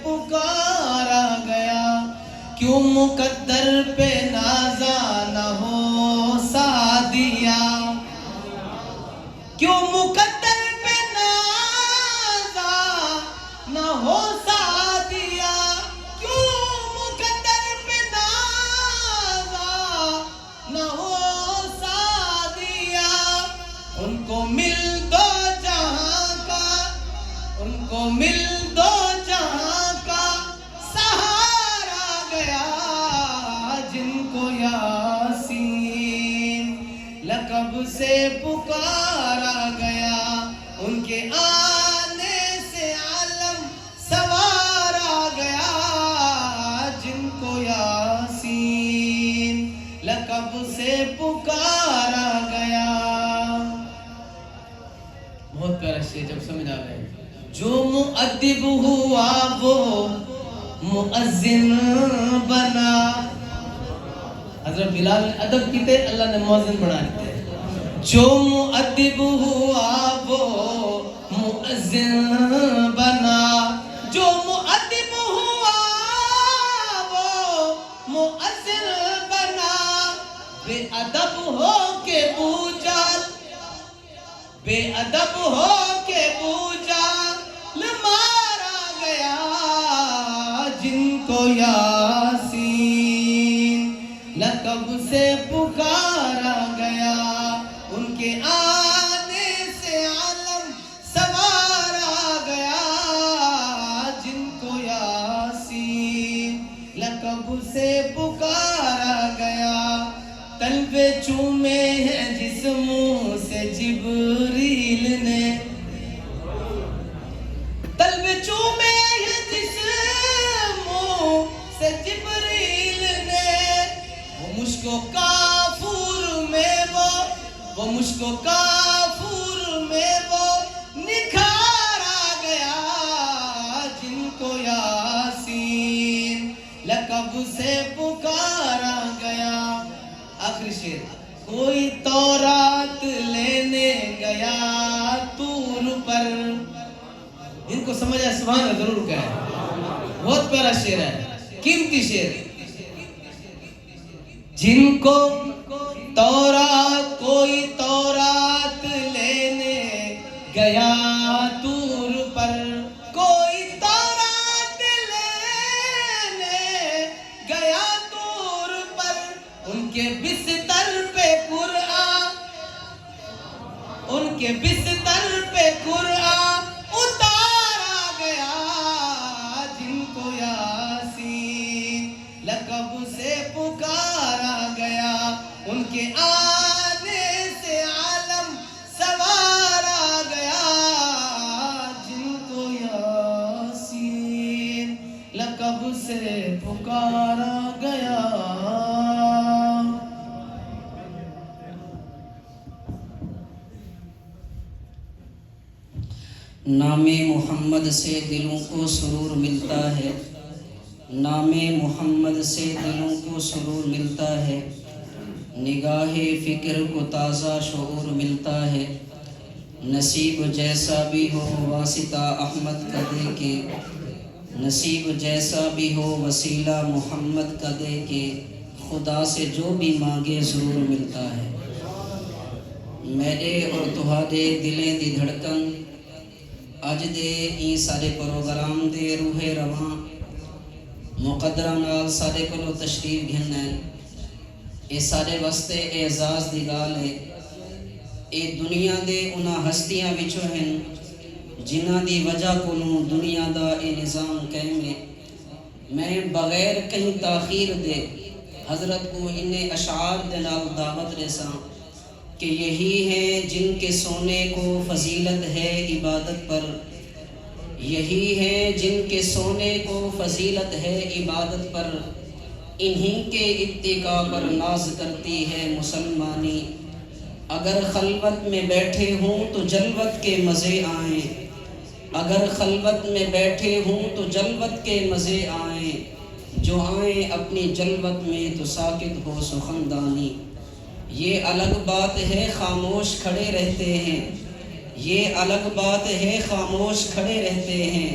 پکارا گیا، کیوں مقدر پہ نازا نہ ہو سعدیہ، کیوں مقدر پہ نازا نہ ہو سعدیہ، کیوں مقدر پہ نازا نہ ہو سعدیہ، ان کو مل دو جہاں کا، ان کو مل دو جہاں کا سہارا گیا، جن کو یاسین لقب سے پکارا گیا، ان کے آنے سے عالم سوارا گیا، جن کو یاسین لقب سے پکارا گیا۔ بہت پیارا شعر، جب سمجھ آ گئے۔ جو مؤدب ہوا وہ مؤذن بنا، حضرت بلال نے ادب کیتے، اللہ نے مؤذن بنا دیتے۔ جو مؤدب ہوا وہ مؤذن بنا، جو مؤدب ہوا وہ مؤذن بنا، بے ادب ہو کے بوجھل، بے ادب ہو کے بوجھل مارا گیا، جن کو یاسین لقب سے پکارا گیا، ان کے آنے سے عالم سوارا گیا، جن کو یاسین لقب سے پکارا گیا۔ طلب چومے ہیں جس منہ سے جبریل نے، طلب چومے ہیں جس منہ سے جبریل نے، وہ مشک و کافور میں وہ مشک و کافور میں وہ نکھارا گیا، جن کو یاسین لقب سے پکارا گیا۔ آخری شعر۔ کوئی تورات لینے گیا طور پر، ان کو سمجھا سبحان اللہ ضرور کہے، بہت پیارا شعر ہے، قیمتی شعر۔ جن کو کوئی تورات لینے گیا طور پر، کوئی تورات لینے گیا طور پر، ان کے بستر پہ قرآن، ان کے بستر پہ قرآن اتارا گیا، جن کو یاسین لقب سے پکارا گیا، ان کے آنے سے عالم سوارا گیا، جن کو یاسین لقب سے پکارا گیا۔ نام محمد سے دلوں کو سرور ملتا ہے، نام محمد سے دلوں کو سرور ملتا ہے، نگاہ فکر کو تازہ شعور ملتا ہے، نصیب جیسا بھی ہو واسطہ احمد کا دے کے، نصیب جیسا بھی ہو وسیلہ محمد کا دے کے، خدا سے جو بھی مانگے ضرور ملتا ہے۔ میرے اور تہاڈے دلیں دی دھڑکن، اج دے این سارے پروگرام دے روح رواں مقدرہ نال سارے کولو تشریف گھن ہے، اے سارے واسطے اعزاز دی گال ہے۔ اے دنیا دے انہاں ہستیاں وچوں ہیں جنہاں دی وجہ کولوں دنیا دا اے نظام قائم ہے۔ میں بغیر کہیں تاخیر دے حضرت کو انہیں اشعار دے نال دعوت رساں کہ یہی ہیں جن کے سونے کو فضیلت ہے عبادت پر، یہی ہیں جن کے سونے کو فضیلت ہے عبادت پر، انہی کے اتقاء پر ناز کرتی ہے مسلمانی۔ اگر خلوت میں بیٹھے ہوں تو جلوت کے مزے آئیں، اگر خلوت میں بیٹھے ہوں تو جلوت کے مزے آئیں، جو آئیں اپنی جلوت میں تو ساکت ہو سخندانی۔ یہ الگ بات ہے خاموش کھڑے رہتے ہیں، یہ الگ بات ہے خاموش کھڑے رہتے ہیں،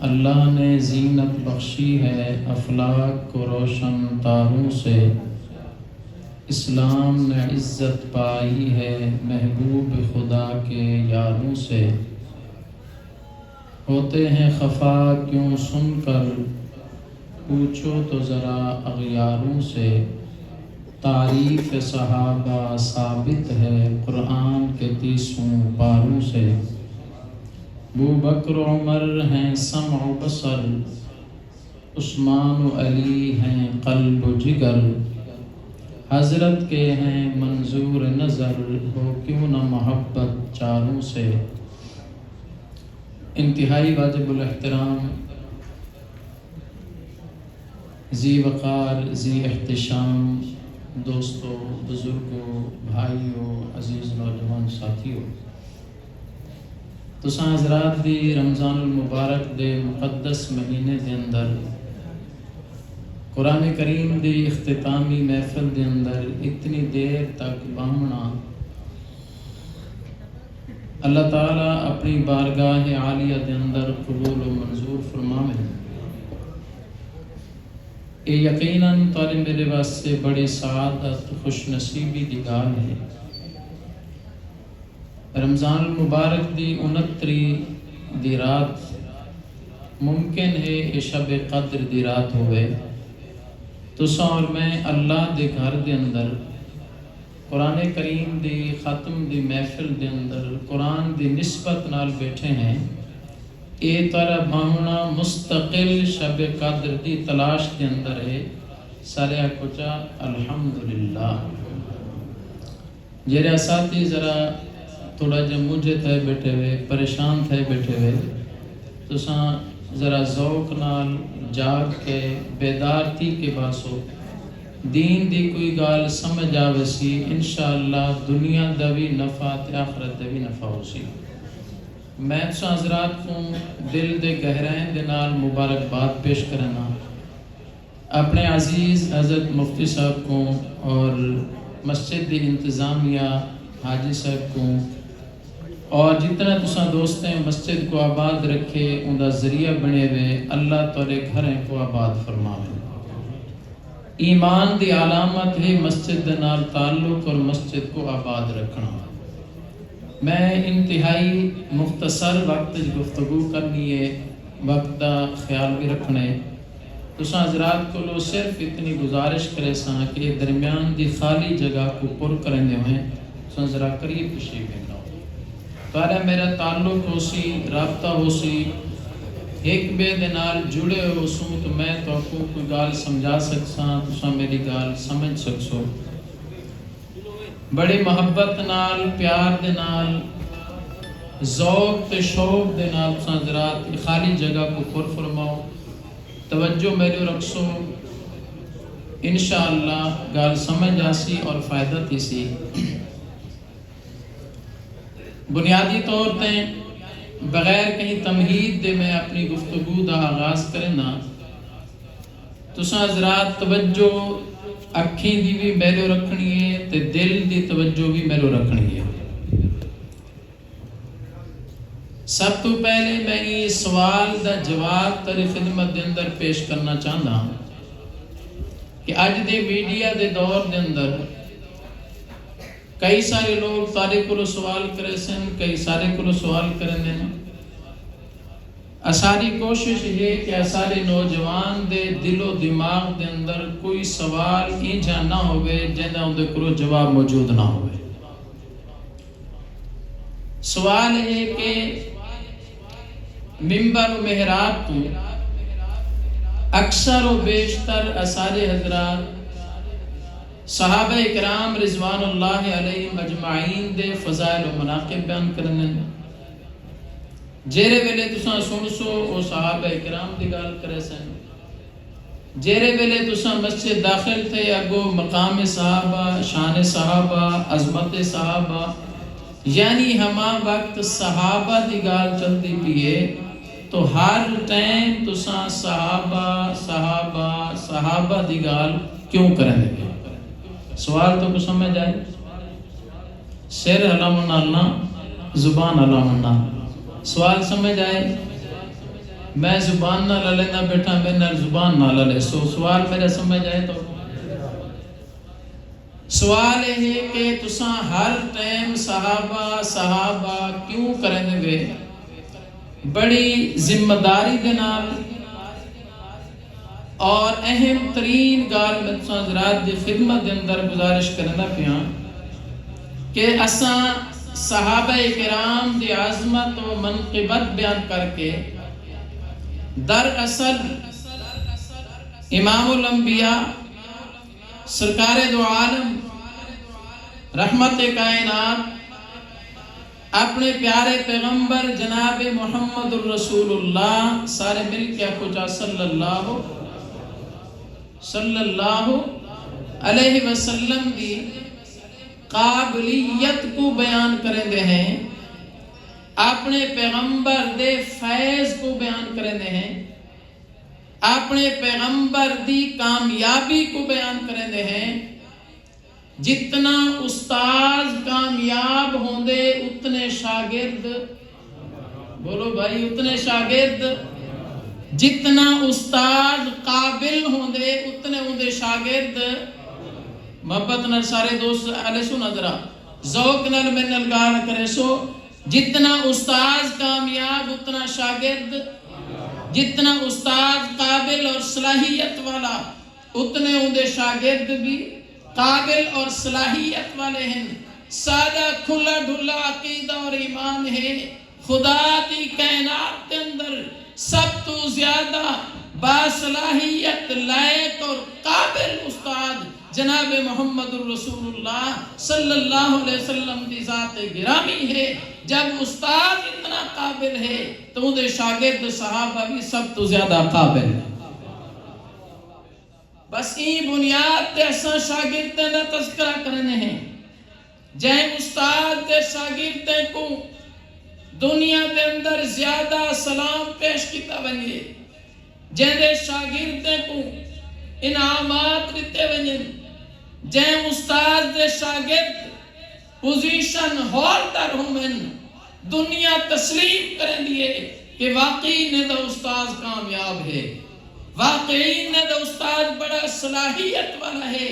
اللہ نے زینت بخشی ہے افلاک کو روشن تاروں سے، اسلام نے عزت پائی ہے محبوب خدا کے یاروں سے۔ ہوتے ہیں خفا کیوں سن کر، پوچھو تو ذرا اغیاروں سے۔ تعریف صحابہ ثابت ہے قرآن کے 30 پاروں سے۔ ابو بکر و عمر ہیں سمع و بصر، عثمان و علی ہیں قلب و جگر۔ حضرت کے ہیں منظور نظر، ہو کیوں نہ محبت چاروں سے۔ انتہائی واجب الاحترام، ذی وقار، ذی احتشام دوستو، بزرگو، بھائیو، عزیز نوجوان ساتھیو، تساں حضرات دی رمضان المبارک دے مقدس مہینے دے اندر قرآن کریم دی اختتامی محفل دے اندر اتنی دیر تک باہمنا اللہ تعالیٰ اپنی بارگاہ عالیہ دے اندر قبول و منظور فرماوے۔ یہ یقیناً تارے میرے واسطے بڑی سعادت خوش نصیبی دی گال ہے۔ رمضان المبارک دی 29 دی رات ممکن ہے یہ شب قدر دی رات ہوئے، تساں اور میں اللہ دے گھر دے اندر قرآن کریم دی ختم دی محفل دے اندر قرآن دی نسبت نال بیٹھے ہیں۔ اے طرح باہنا مستقل شب قدر دی تلاش کے اندر ہے۔ سارے کچا الحمدللہ۔ جیرے ساتھی ذرا تھوڑا جا مجھے تھے بیٹھے ہوئے، پریشان تھے بیٹھے ہوئے، تو ذرا ذوق نال جاگ کے بیدار تھی کے باسو دین دی کوئی گال سمجھ آوے سی، انشاءاللہ دنیا دا بھی نفع تے آخرت دا بھی نفع ہو سی۔ میں تو حضرات کو دل دے گہرائیں دے نال مبارکباد پیش کرنا، اپنے عزیز حضرت مفتی صاحب کو اور مسجد دی انتظامیہ حاجی صاحب کو اور جتنا تساں دوستیں مسجد کو آباد رکھے ان دا ذریعہ بنے ہوئے، اللہ تورے گھریں کو آباد فرماوے۔ ایمان دی علامت ہے مسجد دے نال تعلق اور مسجد کو آباد رکھنا۔ میں انتہائی مختصر وقت گفتگو کرنی ہے، وقت دا خیال بھی رکھنا ہے۔ تساں حضرات کو صرف اتنی گزارش کرے ساں کہ درمیان دی خالی جگہ کو پر کرنے ہوئے تساں ذرا قریب تشریف لے آؤ۔ تارا میرا تعلق ہو سی، رابطہ ہو سی، ایک بے دے نال جڑے ہو سوں تو میں تو کو کوئی گال سمجھا سکساں، تساں میری گال سمجھ سکسو۔ بڑی محبت نال، پیار دے نال، ذوق تے شوق دے نال تساں حضرات خالی جگہ کو پر فرماؤ، توجہ میرے رکھسو، انشاءاللہ گال سمجھ آسی اور فائدہ تھی سی۔ بنیادی طور تے بغیر کہیں تمہید دے میں اپنی گفتگو دا آغاز کرنا، تساں حضرات توجہ اکھیں دی بھی میرے رکھنی ہے تے دل دی توجہ بھی میرے رکھنی ہے۔ سب تو پہلے میں یہ سوال دا جواب تیری خدمت دے اندر پیش کرنا چاہتا ہوں کہ آج دے میڈیا دے دور دے اندر کئی سارے لوگ سارے کو سوال کرے سن، کئی سارے کو سوال کریں دیں۔ اساری کوشش یہ کہ اسارے نوجوان دے دل و دماغ دے اندر کوئی سوال اینجا نہ ہوئے جنہاں اندے کرو جواب موجود نہ ہوئے۔ سوال ہے کہ منبر و محراب تو اکثر و بیشتر اسارے حضرات صحابہ اکرام رضوان اللہ علیہم اجمعین دے فضائل و مناقب بیان کرنے، جیرے ویلے تساں سن سو او صحابہ اکرام دی گال کرے سن، جیرے ویلے تساں مسجد داخل تھے اگو مقام صحابہ، شان صحابہ، عظمت صحابہ، یعنی ہما وقت صحابہ دی گال چلتی پیے تو ہر ٹائم تساں صحابہ صحابہ صحابہ دی گال کیوں کریں گے؟ سوال تو کچھ سمجھ آئے؟ سر علامنا اللہ، زبان علامنا، سوال سمجھ آئے؟ میں زبان نہ لے لینا بیٹھا میں نہ زبان نہ لے لے. سوال میرے سمجھ آئے تو سوال ہے کہ تساں ہر ٹائم صحابہ کیوں کرنے وے بڑی ذمہ داری دے نال اور اہم ترین گال میں تساں حضرات دی خدمت دے اندر گزارش کرنا پیاں کہ اساں صحابہ کرام دی عظمت و منقبت بیان کر کے دراصل امام الانبیاء سرکار دو عالم رحمت کائنات اپنے پیارے پیغمبر جناب محمد الرسول اللہ سارے مل کے کچھ صلی اللہ علیہ وسلم دی قابلیت کو بیان کریں دے ہیں، اپنے پیغمبر دے فیض کو بیان کریں دے ہیں، اپنے پیغمبر دی کامیابی کو بیان کریں دے ہیں. جتنا استاذ کامیاب ہوں دے اتنے شاگرد، بولو بھائی اتنے شاگرد، جتنا استاذ قابل ہوں دے اتنے ہوں دے شاگرد. محبت نال سارے دوست اہل سو نظرہ ذوق نال میں نال گال کرے سو جتنا استاذ کامیاب اتنا شاگرد، جتنا استاد قابل اور صلاحیت والا اتنے اندے شاگرد بھی قابل اور صلاحیت والے ہیں. سادہ کھلا ڈھلا عقیدہ اور ایمان ہے خدا کی کائنات کے اندر سب تو زیادہ باصلاحیت لائق اور قابل استاد جناب محمد الرسول اللہ صلی اللہ علیہ وسلم کی ذات گرامی ہے. جب استاد اتنا قابل ہے تو ان شاگرد صحابہ بھی سب تو زیادہ قابل ہے. بس این بنیاد تے ایسا شاگرد کا تذکرہ کرنے ہیں جائیں استاد تے شاگرد کو دنیا کے اندر زیادہ سلام پیش کیتا ونجے، جائیں شاگرد کو انعامات دیتے ونجے، جائیں استاد دے شاگرد پوزیشن ہولڈر ہومن دنیا تسلیم کریں دیئے کہ واقعی نے دا استاد کامیاب ہے، واقعی نے دا استاد بڑا صلاحیت والا ہے.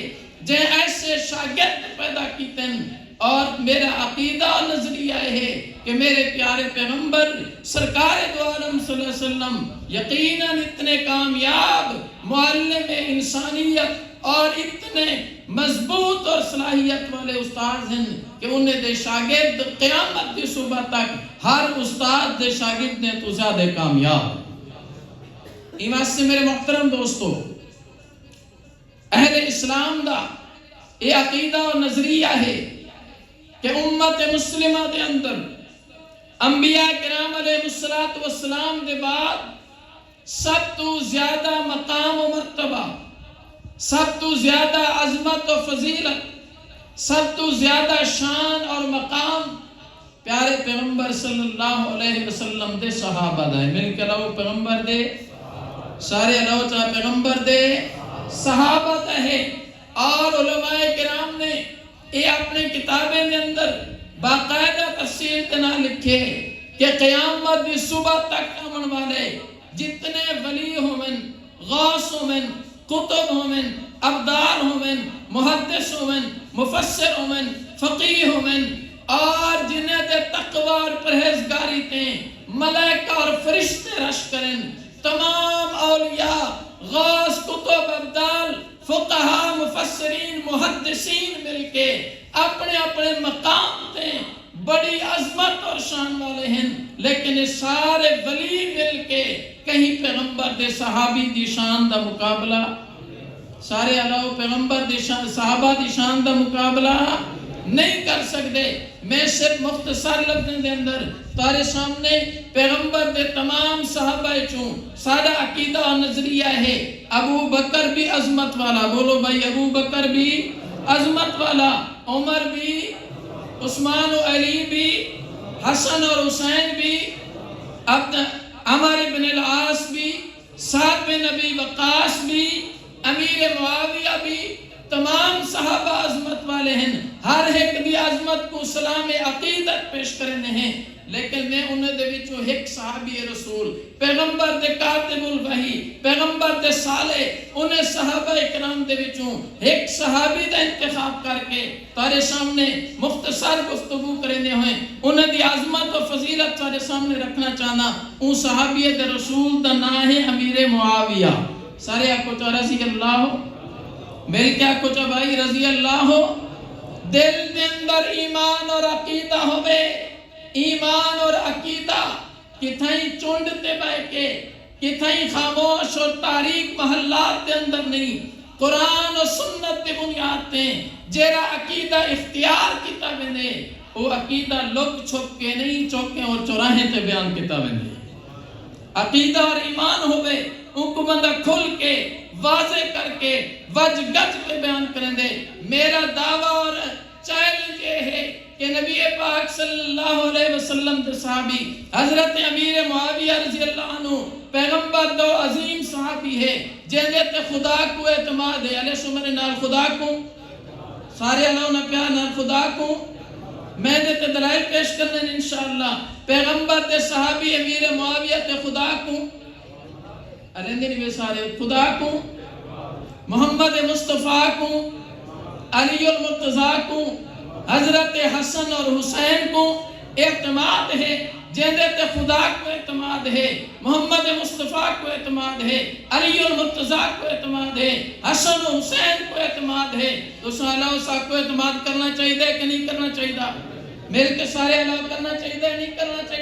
جائیں ایسے شاگرد پیدا کیتے ہیں اور میرا عقیدہ و نظریہ ہے کہ میرے پیارے پیغمبر سرکار دو عالم صلی اللہ علیہ وسلم یقیناً اتنے کامیاب معلم انسانیت اور اتنے مضبوط اور صلاحیت والے استاد ہیں کہ انہیں دے شاگرد قیامت کی صبح تک ہر استاد دے شاگرد نے تو زیادہ کامیاب. ایمان سے میرے محترم دوستو، اہل اسلام دا یہ عقیدہ اور نظریہ ہے کہ امت مسلمہ دے اندر انبیاء کرام علیہ السلام دے بعد سب تو زیادہ مقام و مرتبہ، سب تو زیادہ عظمت و فضیلت، سب تو زیادہ شان اور مقام پیارے پیغمبر صلی اللہ علیہ وسلم دے صحابہ دا ہے. مل کے لو پیغمبر دے سارے لو چاہ پیغمبر دے صحابہ دا ہے. اور علماء کرام نے یہ اپنے کتابیں دے اندر باقاعدہ تفسیر دنا لکھے کہ قیامت دی صبح تک آمن والے جتنے ولی ہومن، غوث ہومن، کتب ہومن، ابدال ہومن، محدث ہومن، مفسر ہومن، فقیہ ہومن اور جنہیں دے تقوی اور پرہیزگاری تیں ملائکہ اور فرشتے رش کریں، تمام اولیاء، غوث، کتب، ابدال، فقہاء، مفسرین، محدثین مل کے اپنے اپنے مقام تیں بڑی عظمت اور شان والے ہیں، لیکن سارے ولی مل کے کہیں پیغمبر دے صحابی دی شان دا مقابلہ، سارے علاوہ پیغمبر دی شان صحابہ دی شان دا مقابلہ نہیں کر سکتے. میں صرف مختصر لفظ دے اندر تارے سامنے پیغمبر دے تمام صحابہ چوں سادہ عقیدہ و نظریہ ہے. ابو بکر بھی عظمت والا، بولو بھائی ابو بکر بھی عظمت والا، عمر بھی، عثمان و علی بھی، حسن اور حسین بھی، عمر بن العاص بھی، سعد بن ابی وقاص بھی، امیر معاویہ بھی، تمام صحابہ عظمت والے ہیں، ہر ایک دی عظمت کو سلام عقیدت پیش کرنے ہیں، لیکن میں انہیں دے وچوں ایک صحابی رسول پیغمبر دے کاتب الوحی پیغمبر دے صالح انہیں صحابہ اکرام دے وچوں ایک صحابی دا انتخاب کر کے تارے سامنے مختصر گفتگو کرنے ہوئے انہیں دی عظمت و فضیلت تارے سامنے رکھنا چاہنا۔ ان صحابی دے رسول دا نام ہے امیر معاویہ، سارے آپ کو رضی اللہ مل کے آپ کو بھائی رضی اللہ ہو۔ دل دے اندر ایمان اور عقیدہ ہوئے، ایمان اور عقیدہ کتھائیں چونڈتے بے کے کتھائیں خاموش اور تاریک محلات دے اندر نہیں، قرآن و سنت دے بنیاد تے جیرا عقیدہ اختیار کتابیں دے وہ عقیدہ لوگ چھپ کے نہیں چوکیں اور چوراہیں تے بیان کتابیں دے۔ عقیدہ اور ایمان ہوئے ان کو بندہ کھل کے واضح کر کے وج گج کے بیان کریں دے۔ میرا دعویٰ اور چیلنج یہ ہے کہ نبی پاک صلی اللہ علیہ وسلم دے صحابی حضرت امیر معاویہ رضی اللہ عنہ پیغمبر دو عظیم صحابی ہے جنہیں تے خدا کو اعتماد ہے۔ علیہ سمر نال خدا کو سارے اللہ نے پیار نال خدا کو میں نے تے دلائل پیش کرنے انشاءاللہ پیغمبر تے صحابی امیر معاویہ تے خدا کو علیہ نبی سارے خدا کو محمد مصطفیٰ کو علی المرتضیٰ کو حضرت حسن اور حسین کو اعتماد ہے، جنہیں تے خدا کو اعتماد ہے، محمد مصطفیٰ کو اعتماد ہے، علی المرتضیٰ کو اعتماد ہے، حسن و حسین کو اعتماد ہے، تو اللہ اسا کو اعتماد کرنا چاہیے کہ نہیں کرنا چاہیے؟ مل کے سارے اللہ کرنا چاہیے نہیں کرنا چاہیے؟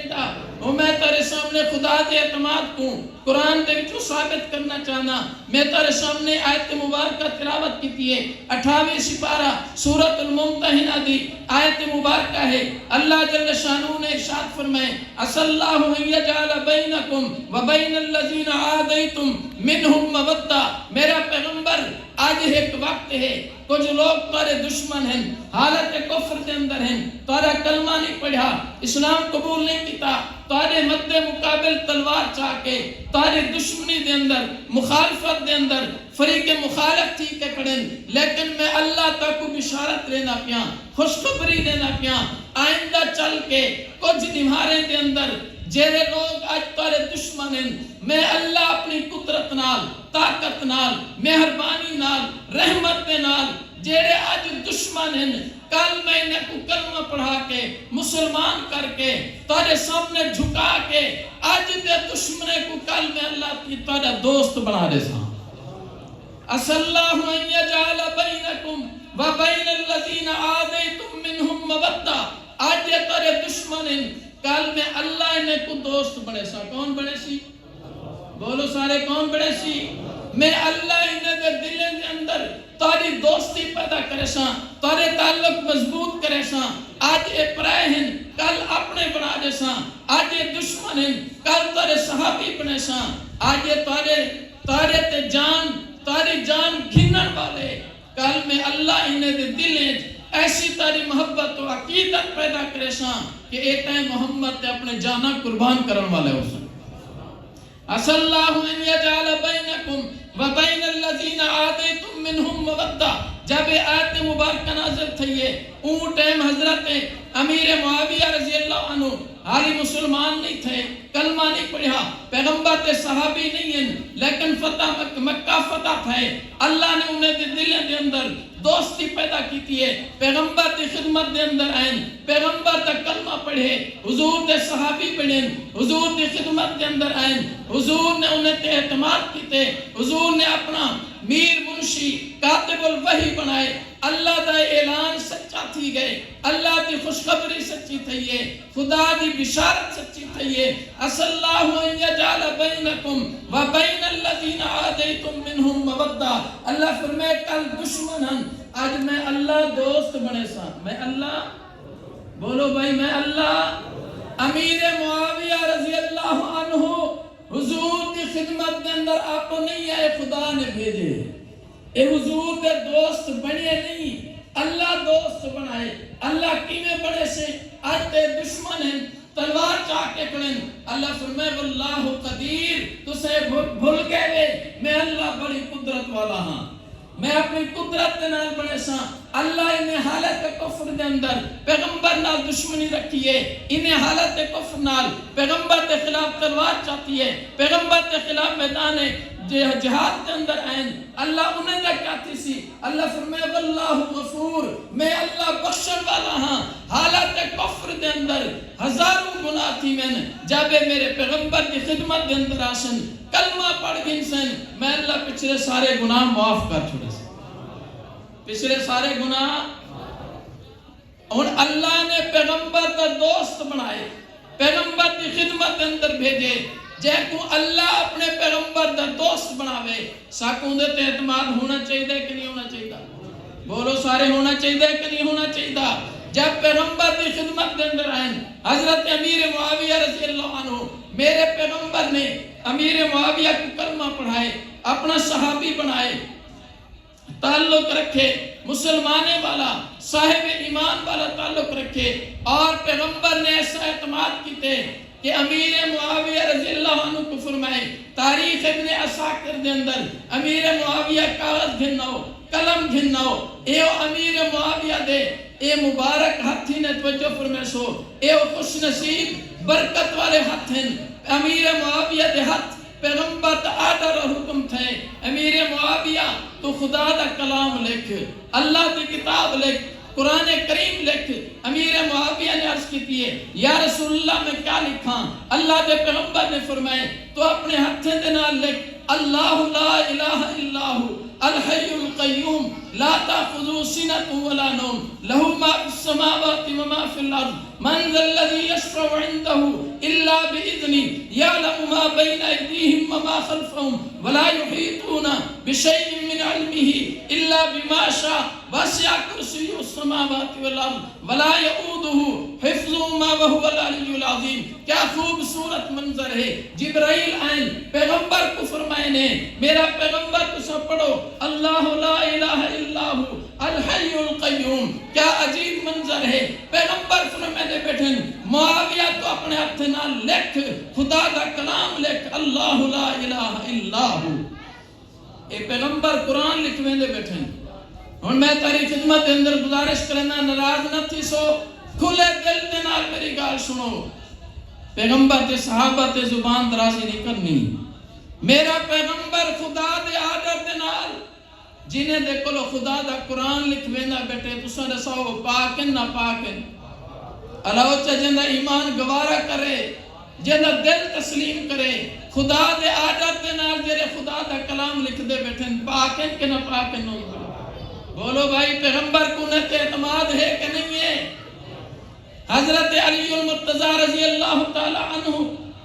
اور میں تیرے سامنے خدا دے اعتماد کو قرآن دے وچوں ثابت کرنا چاہنا۔ میں تیرے سامنے آیت مبارکہ تلاوت کی ہے 28 سپارہ سورۃ الممتحنہ دی آیت مبارکہ ہے۔ اللہ جل شانہ نے ارشاد فرمائے عسى اللہ ان یجعل بینکم وبین الذین عادیتم منہم مودہ۔ میرا پیغمبر آج ایک وقت ہے کچھ لوگ تارے دشمن ہیں، حالت کفر دے اندر ہیں، تارا کلمہ نہیں پڑھا، اسلام قبول نہیں کیتا، تارے مد مقابل تلوار چاہ کے تارے دشمنی دے اندر مخالفت دے اندر فریق مخالف تھی کے پڑھیں، لیکن میں اللہ تک کو بشارت لینا پیا، خوشخبری لینا پیا، آئندہ چل کے کچھ دمہارے دے اندر جیرے لوگ آج تارے دشمن ہیں، میں اللہ اپنی قدرت نال طاقت نال مہربانی نال رحمت دے نال جیرے آج دشمن ہیں کل میں انہیں کو کلمہ پڑھا کے مسلمان کر کے تارے سامنے جھکا کے آج دے دشمنے کو کل میں اللہ کی تارے دوست بنا دے سا۔ عسى اللہ ان یجعل بینکم وبین الذین عادیتم منہم مودہ۔ آج یہ تارے دشمن ہیں کل میں اللہ انہیں کو دوست بنے سا۔ کون بنے سی؟ بولو سارے کون بنے سی؟ میں اللہ انہیں دے دلیں دے اندر تاری دوستی پیدا کرے سا، تارے تعلق مضبوط کرے سا۔ آج اے پرائے ہیں کل اپنے بنا دے سا، آج اے دشمن ہیں کل تارے صحابی بنے سا، آج اے تارے تے جان تاری جان گھنن والے کل میں اللہ انہیں دے دلیں ایسی تاری محبت و عقیدت پیدا کرے سا کہ ایک ہے محمد تے اپنے جانا قربان کرن والے ہو سن۔ عسى اللہ ان یجعل بینکم وبین الذین عادیتم منہم مودہ۔ جب آیت مبارکہ نازل تھی ہے اون ٹائم حضرت امیر معاویہ رضی اللہ عنہ حالی مسلمان نہیں تھے، کلمہ نہیں پڑھا، پیغمبر تے صحابی نہیں ہیں، لیکن فتح مکہ فتح ہے، اللہ نے انہیں دلیں دے اندر دوستی پیدا کی ہے، پیغمبر تے خدمت دے اندر آئیں، پیغمبر تے کلمہ پڑھے، حضور دے صحابی پڑھیں، حضور دے خدمت دے اندر آئیں، حضور نے انہیں تے اعتماد کیتے، حضور نے اپنا میر منشی کاتب الوحی بنائے، اللہ دا اعلان سچا تھی گئے، اللہ دی خوشخبری سچی تھی ہے، خدا دی بشارت سچی تھی ہے۔ عسى اللہ ان یجعل بینکم وبین الذین عادیتم منہم مودہ۔ اللہ فرمائے کل دشمن ہیں، آج میں اللہ دوست بنے سا، میں اللہ بولو بھائی میں اللہ امیر معاویہ رضی اللہ عنہ حضور کی خدمت کے اندر آپ کو نہیں آئے، خدا نے بھیجے، اے حضور کے دوست بنے نہیں، اللہ دوست بنائے۔ اللہ کیویں بڑے سے آج تے دشمن ہیں تلوار چاہ کے پڑھیں، اللہ فرمائے واللہ قدیر، تسے بھول گئے میں اللہ بڑی قدرت والا ہاں۔ میں اپنی قدرت دے نال بنے سا اللہ انہیں حالت کفر دے اندر پیغمبر نال دشمنی رکھی ہے انہیں حالت کفر نال پیغمبر دے خلاف تلوار چاہتی ہے پیغمبر دے خلاف میدان جہاد دے اندر آئین اللہ انہیں دے کہتی سی اللہ فرمائے واللہ غفور میں اللہ بخشن والا ہاں حالت کفر دے اندر ہزاروں گناہ تھی میں جب میرے پیغمبر کی خدمت دے اندر آسن کلمہ پڑھ گئن سن میں اللہ پچھلے سارے گناہ معاف کر چھوڑے سے پچھلے سارے گناہ اور اللہ نے پیغمبر کا دوست بنائے پیغمبر کی خدمت اندر بھیجے جے کو اللہ اپنے پیغمبر کا دوست بناوے ساکوں دے تے اعتماد ہونا چاہیے کہ نہیں ہونا چاہیے بولو سارے ہونا چاہیے کہ نہیں ہونا چاہیے جب پیغمبر کی خدمت اندر آئیں حضرت امیر معاویہ رضی اللہ عنہ میرے پیغمبر نے امیر معاویہ کو کلمہ پڑھائے اپنا صحابی بنائے تعلق رکھے مسلمانے والا صاحب ایمان والا تعلق رکھے اور پیغمبر نے ایسا اعتماد کیتے کہ امیر معاویہ رضی اللہ عنہ کو فرمائے تاریخ ابن عساکر دے اندر امیر معاویہ کاغذ گھناؤ قلم گھناؤ اے امیر معاویہ دے اے مبارک ہاتھی نے توجہ فرمائے سو اے خوش نصیب برکت والے ہاتھ ہیں امیر معاویہ دے ہاتھ پیغمبر تا آڈر اور حکم تھے امیر معاویہ تو خدا دا کلام لکھ اللہ دی کتاب لکھ قرآن کریم لکھ امیر معاویہ نے عرض کی ہے یا رسول اللہ میں کیا لکھاں اللہ دے پیغمبر نے فرمائے تو اپنے ہتھیں دے نال لکھ اللہ لا الہ الا ہو الحی القیوم لا تأخذو سنۃ ولا نوم له ما فی السماوات وما فی الارض من ذا الذی یشفع عنده الا بإذنه يعلم ما بين أيديهم وما خلفهم ولا يحيطون بشيء من علمه إلا بما شاء وسع كرسيه السماوات والأرض ولا يؤوده حفظهما وهو العلي العظيم کیا خوبصورت منظر ہے جبرائیل آئیں پیغمبر کو فرمائے نے میرا پیغمبر کو سب پڑھو اللہ لا الہ الا ہو الحی القیوم کیا عجیب منظر ہے پیغمبر فرمائے نے بیٹھیں معاویہ تو اپنے ہاتھ نہ لکھ خدا کا کلام لکھ اللہ لا الہ الا ہو اے پیغمبر قرآن لکھویں دے بیٹھیں اور میں تاری خدمت اندر گزارش کرنا ناراض نہ تھی سو کھلے دل دے نال میری گال سنو پیغمبر تے صحابہ تے زبان درازی نہیں کرنی میرا پیغمبر خدا دے آڈر دے نال جنہیں دے کلو خدا دا قرآن لکھوینا بیٹے تو سن رساؤ پاکن نہ پاکن اللہ اچھا جنہ ایمان گوارا کرے جنہ دل تسلیم کرے خدا دے آڈر دے نال جرے خدا دا کلام لکھ دے بیٹھیں پاکن کے نہ پاکن نہ بولو بھائی پیغمبر کو نت اعتماد ہے کہ نہیں ہے حضرت علی المرتضی رضی اللہ تعالی عنہ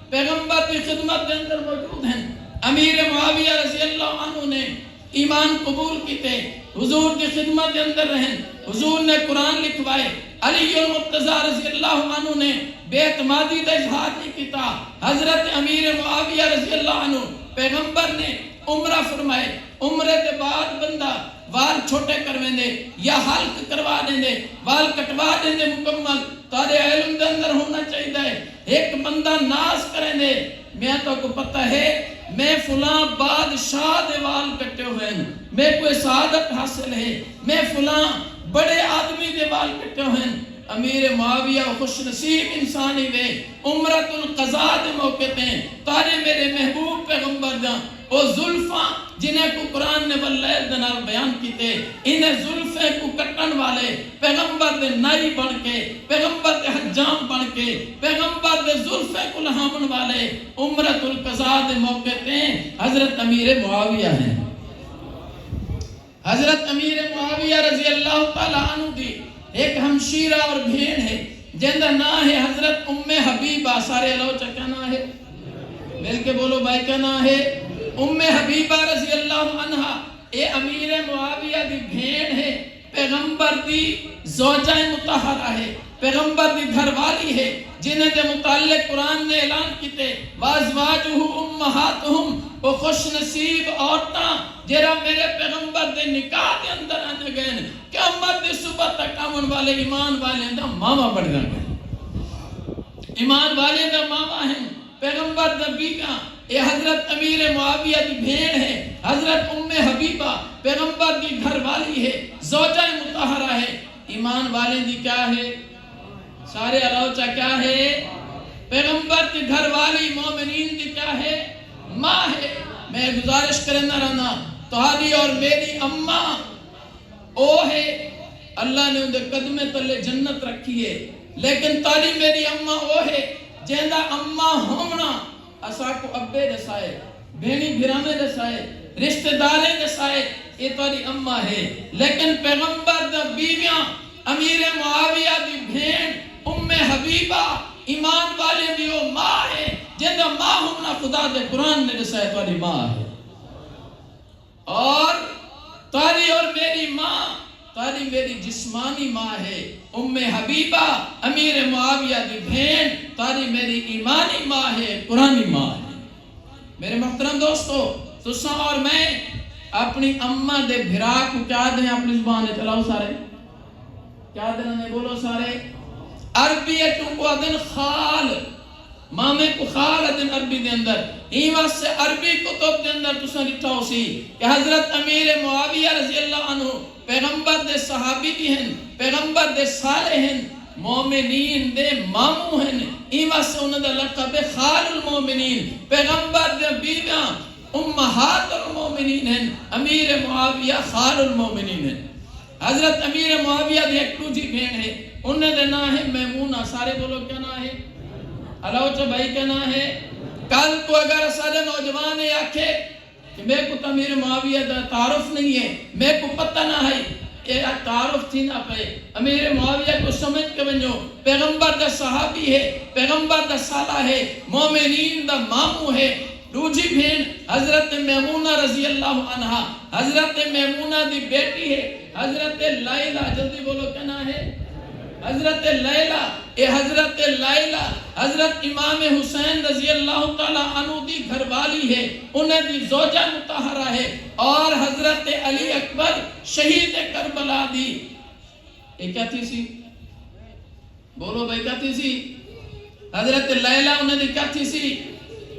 پیغمبر کی خدمت کے اندر موجود ہیں امیر معاویہ رضی اللہ عنہ نے ایمان قبول کیتے حضور کی خدمت کے اندر رہیں حضور نے قرآن لکھوائے علی المرتضی رضی اللہ عنہ نے بے اعتمادی دا اظہار نہیں کیتا حضرت امیر معاویہ رضی اللہ عنہ پیغمبر نے عمرہ فرمائے عمرے کے بعد بندہ وال چھوٹے کرویں دے یا حلق کروا دیں دے وال کٹوا دیں دے مکمل تارے علم دے اندر ہونا چاہیے ایک بندہ ناز کریں دے میں تو کو پتہ ہے میں فلاں بادشاہ دے وال کٹے ہوئے ہیں میں کوئی سعادت حاصل ہے میں فلاں بڑے آدمی دے وال کٹے ہوئے ہیں امیر معاویہ خوش نصیب انسانی وے عمرت القضاء دے موقع تے تارے میرے محبوب پیغمبر جاں او زلفاں جنہیں کو قرآن نے واللیل دنال بیان کیتے انہیں زلفے کو کٹن والے پیغمبر دے نائی بن کے پیغمبر دے حجام بن کے پیغمبر دے زلفے کو لہامن والے عمرت القضاء دے موقع تے حضرت امیر معاویہ ہیں حضرت امیر معاویہ رضی اللہ تعالیٰ عنہ دی ایک ہمشیرہ اور بھین ہے جندہ نا ہے حضرت حبیبہ سارے اللہ چکا نا ہے مل کے بولو بھائی کا نا ہے حبیبہ رضی اللہ عنہ اے امیر معاویہ دی بھین ہے پیغمبر دی زوجہ مطہرہ ہے پیغمبر دی گھر والی ہے جنہیں دے متعلق قرآن نے اعلان کیتے وازواجہ امہاتہم وہ خوش نصیب عورتاں جرا میرے پیغمبر دے نکاح دے اندر آنے گئے قیامت دی صبح تک آمن والے ایمان والے دا ماما بڑھ گئے ایمان والے دا ماما ہیں پیغمبر نبی کا یہ حضرت امیر معاویہ دی بھین ہے، حضرت ام حبیبہ پیغمبر دی گھر والی ہے، زوجہ مطہرہ ہے۔ ایمان والے دی کیا ہے؟ سارے اروچہ کیا ہے؟ پیغمبر دی گھر والی مومنین دی کیا ہے؟ ماں ہے۔ میں گزارش کرنا رہنا تہاری اور میری اماں او ہے، اللہ نے ان دے قدمے تلے جنت رکھی ہے، لیکن تاری میری اماں او ہے جہاں اماں ہونا اسا کو ابے دسائے، بھینی بھرانے دسائے، رشتہ دارے دسائے، یہ تاری اماں ہے۔ لیکن پیغمبر دا بیویاں امیر معاویہ دی بھین ام حبیبہ ایمان والے دی وہ ماں ہے جہاں ماں ہونا خدا دے قرآن نے دسائے تاری ماں ہے۔ اور تاری اور میری ماں، تاری میری جسمانی ماں ہے ام حبیبہ امیر معاویہ دی بھین، تاری میری ایمانی ماں ہے، قرآنی ماں ہے۔ میرے محترم دوستو، تساں اور میں اپنی اماں دے بھرا کو کیا دیں؟ اپنی زبان ہے چلاؤ سارے، کیا دیں نے بولو سارے؟ عربی ہے چونکہ دن خال، مامے کو خال دن عربی دے اندر، ایوہ سے عربی کتب دے اندر تساں لکھا ہو سی کہ حضرت امیر معاویہ رضی اللہ عنہ پیغمبر دے صحابی بھی ہیں، پیغمبر دے صالح ہیں، مومنین دے مامو ہیں، ایوہ سے انہوں نے لقب خال المومنین، پیغمبر دے بیویاں امہات المومنین ہیں، امیر معاویہ خال المومنین ہیں۔ حضرت امیر معاویہ دی ایک دوجی بہن ہے، انہیں دے نام ہے میمونہ، سارے بولو کیا نام ہے؟ علاوہ بھائی کیا نام ہے؟ کل کو اگر سارے نوجوان آکھے کہ میں کو امیر معاویہ دا تعارف نہیں ہے، میں کو پتہ نہ ہے، یہ تعارف تھی نہ پہ، امیر معاویہ کو سمجھ کے بنجو پیغمبر دا صحابی ہے، پیغمبر دا سالہ ہے، مومنین دا مامو ہے۔ دوجی بہن حضرت میمونہ رضی اللہ عنہ، حضرت میمونہ دی بیٹی ہے، حضرت لیلہ، جلدی بولو کیا نام ہے؟ حضرت لیلہ، اے حضرت لیلہ حضرت امام حسین رضی اللہ تعالیٰ عنہ دی گھر والی ہے، انہیں دی زوجہ مطہرہ ہے، اور حضرت علی اکبر شہید کربلا دی، یہ کیا تھی سی؟ بولو بھائی کیا تھی سی؟ حضرت لیلہ انہیں دی کیا تھی سی؟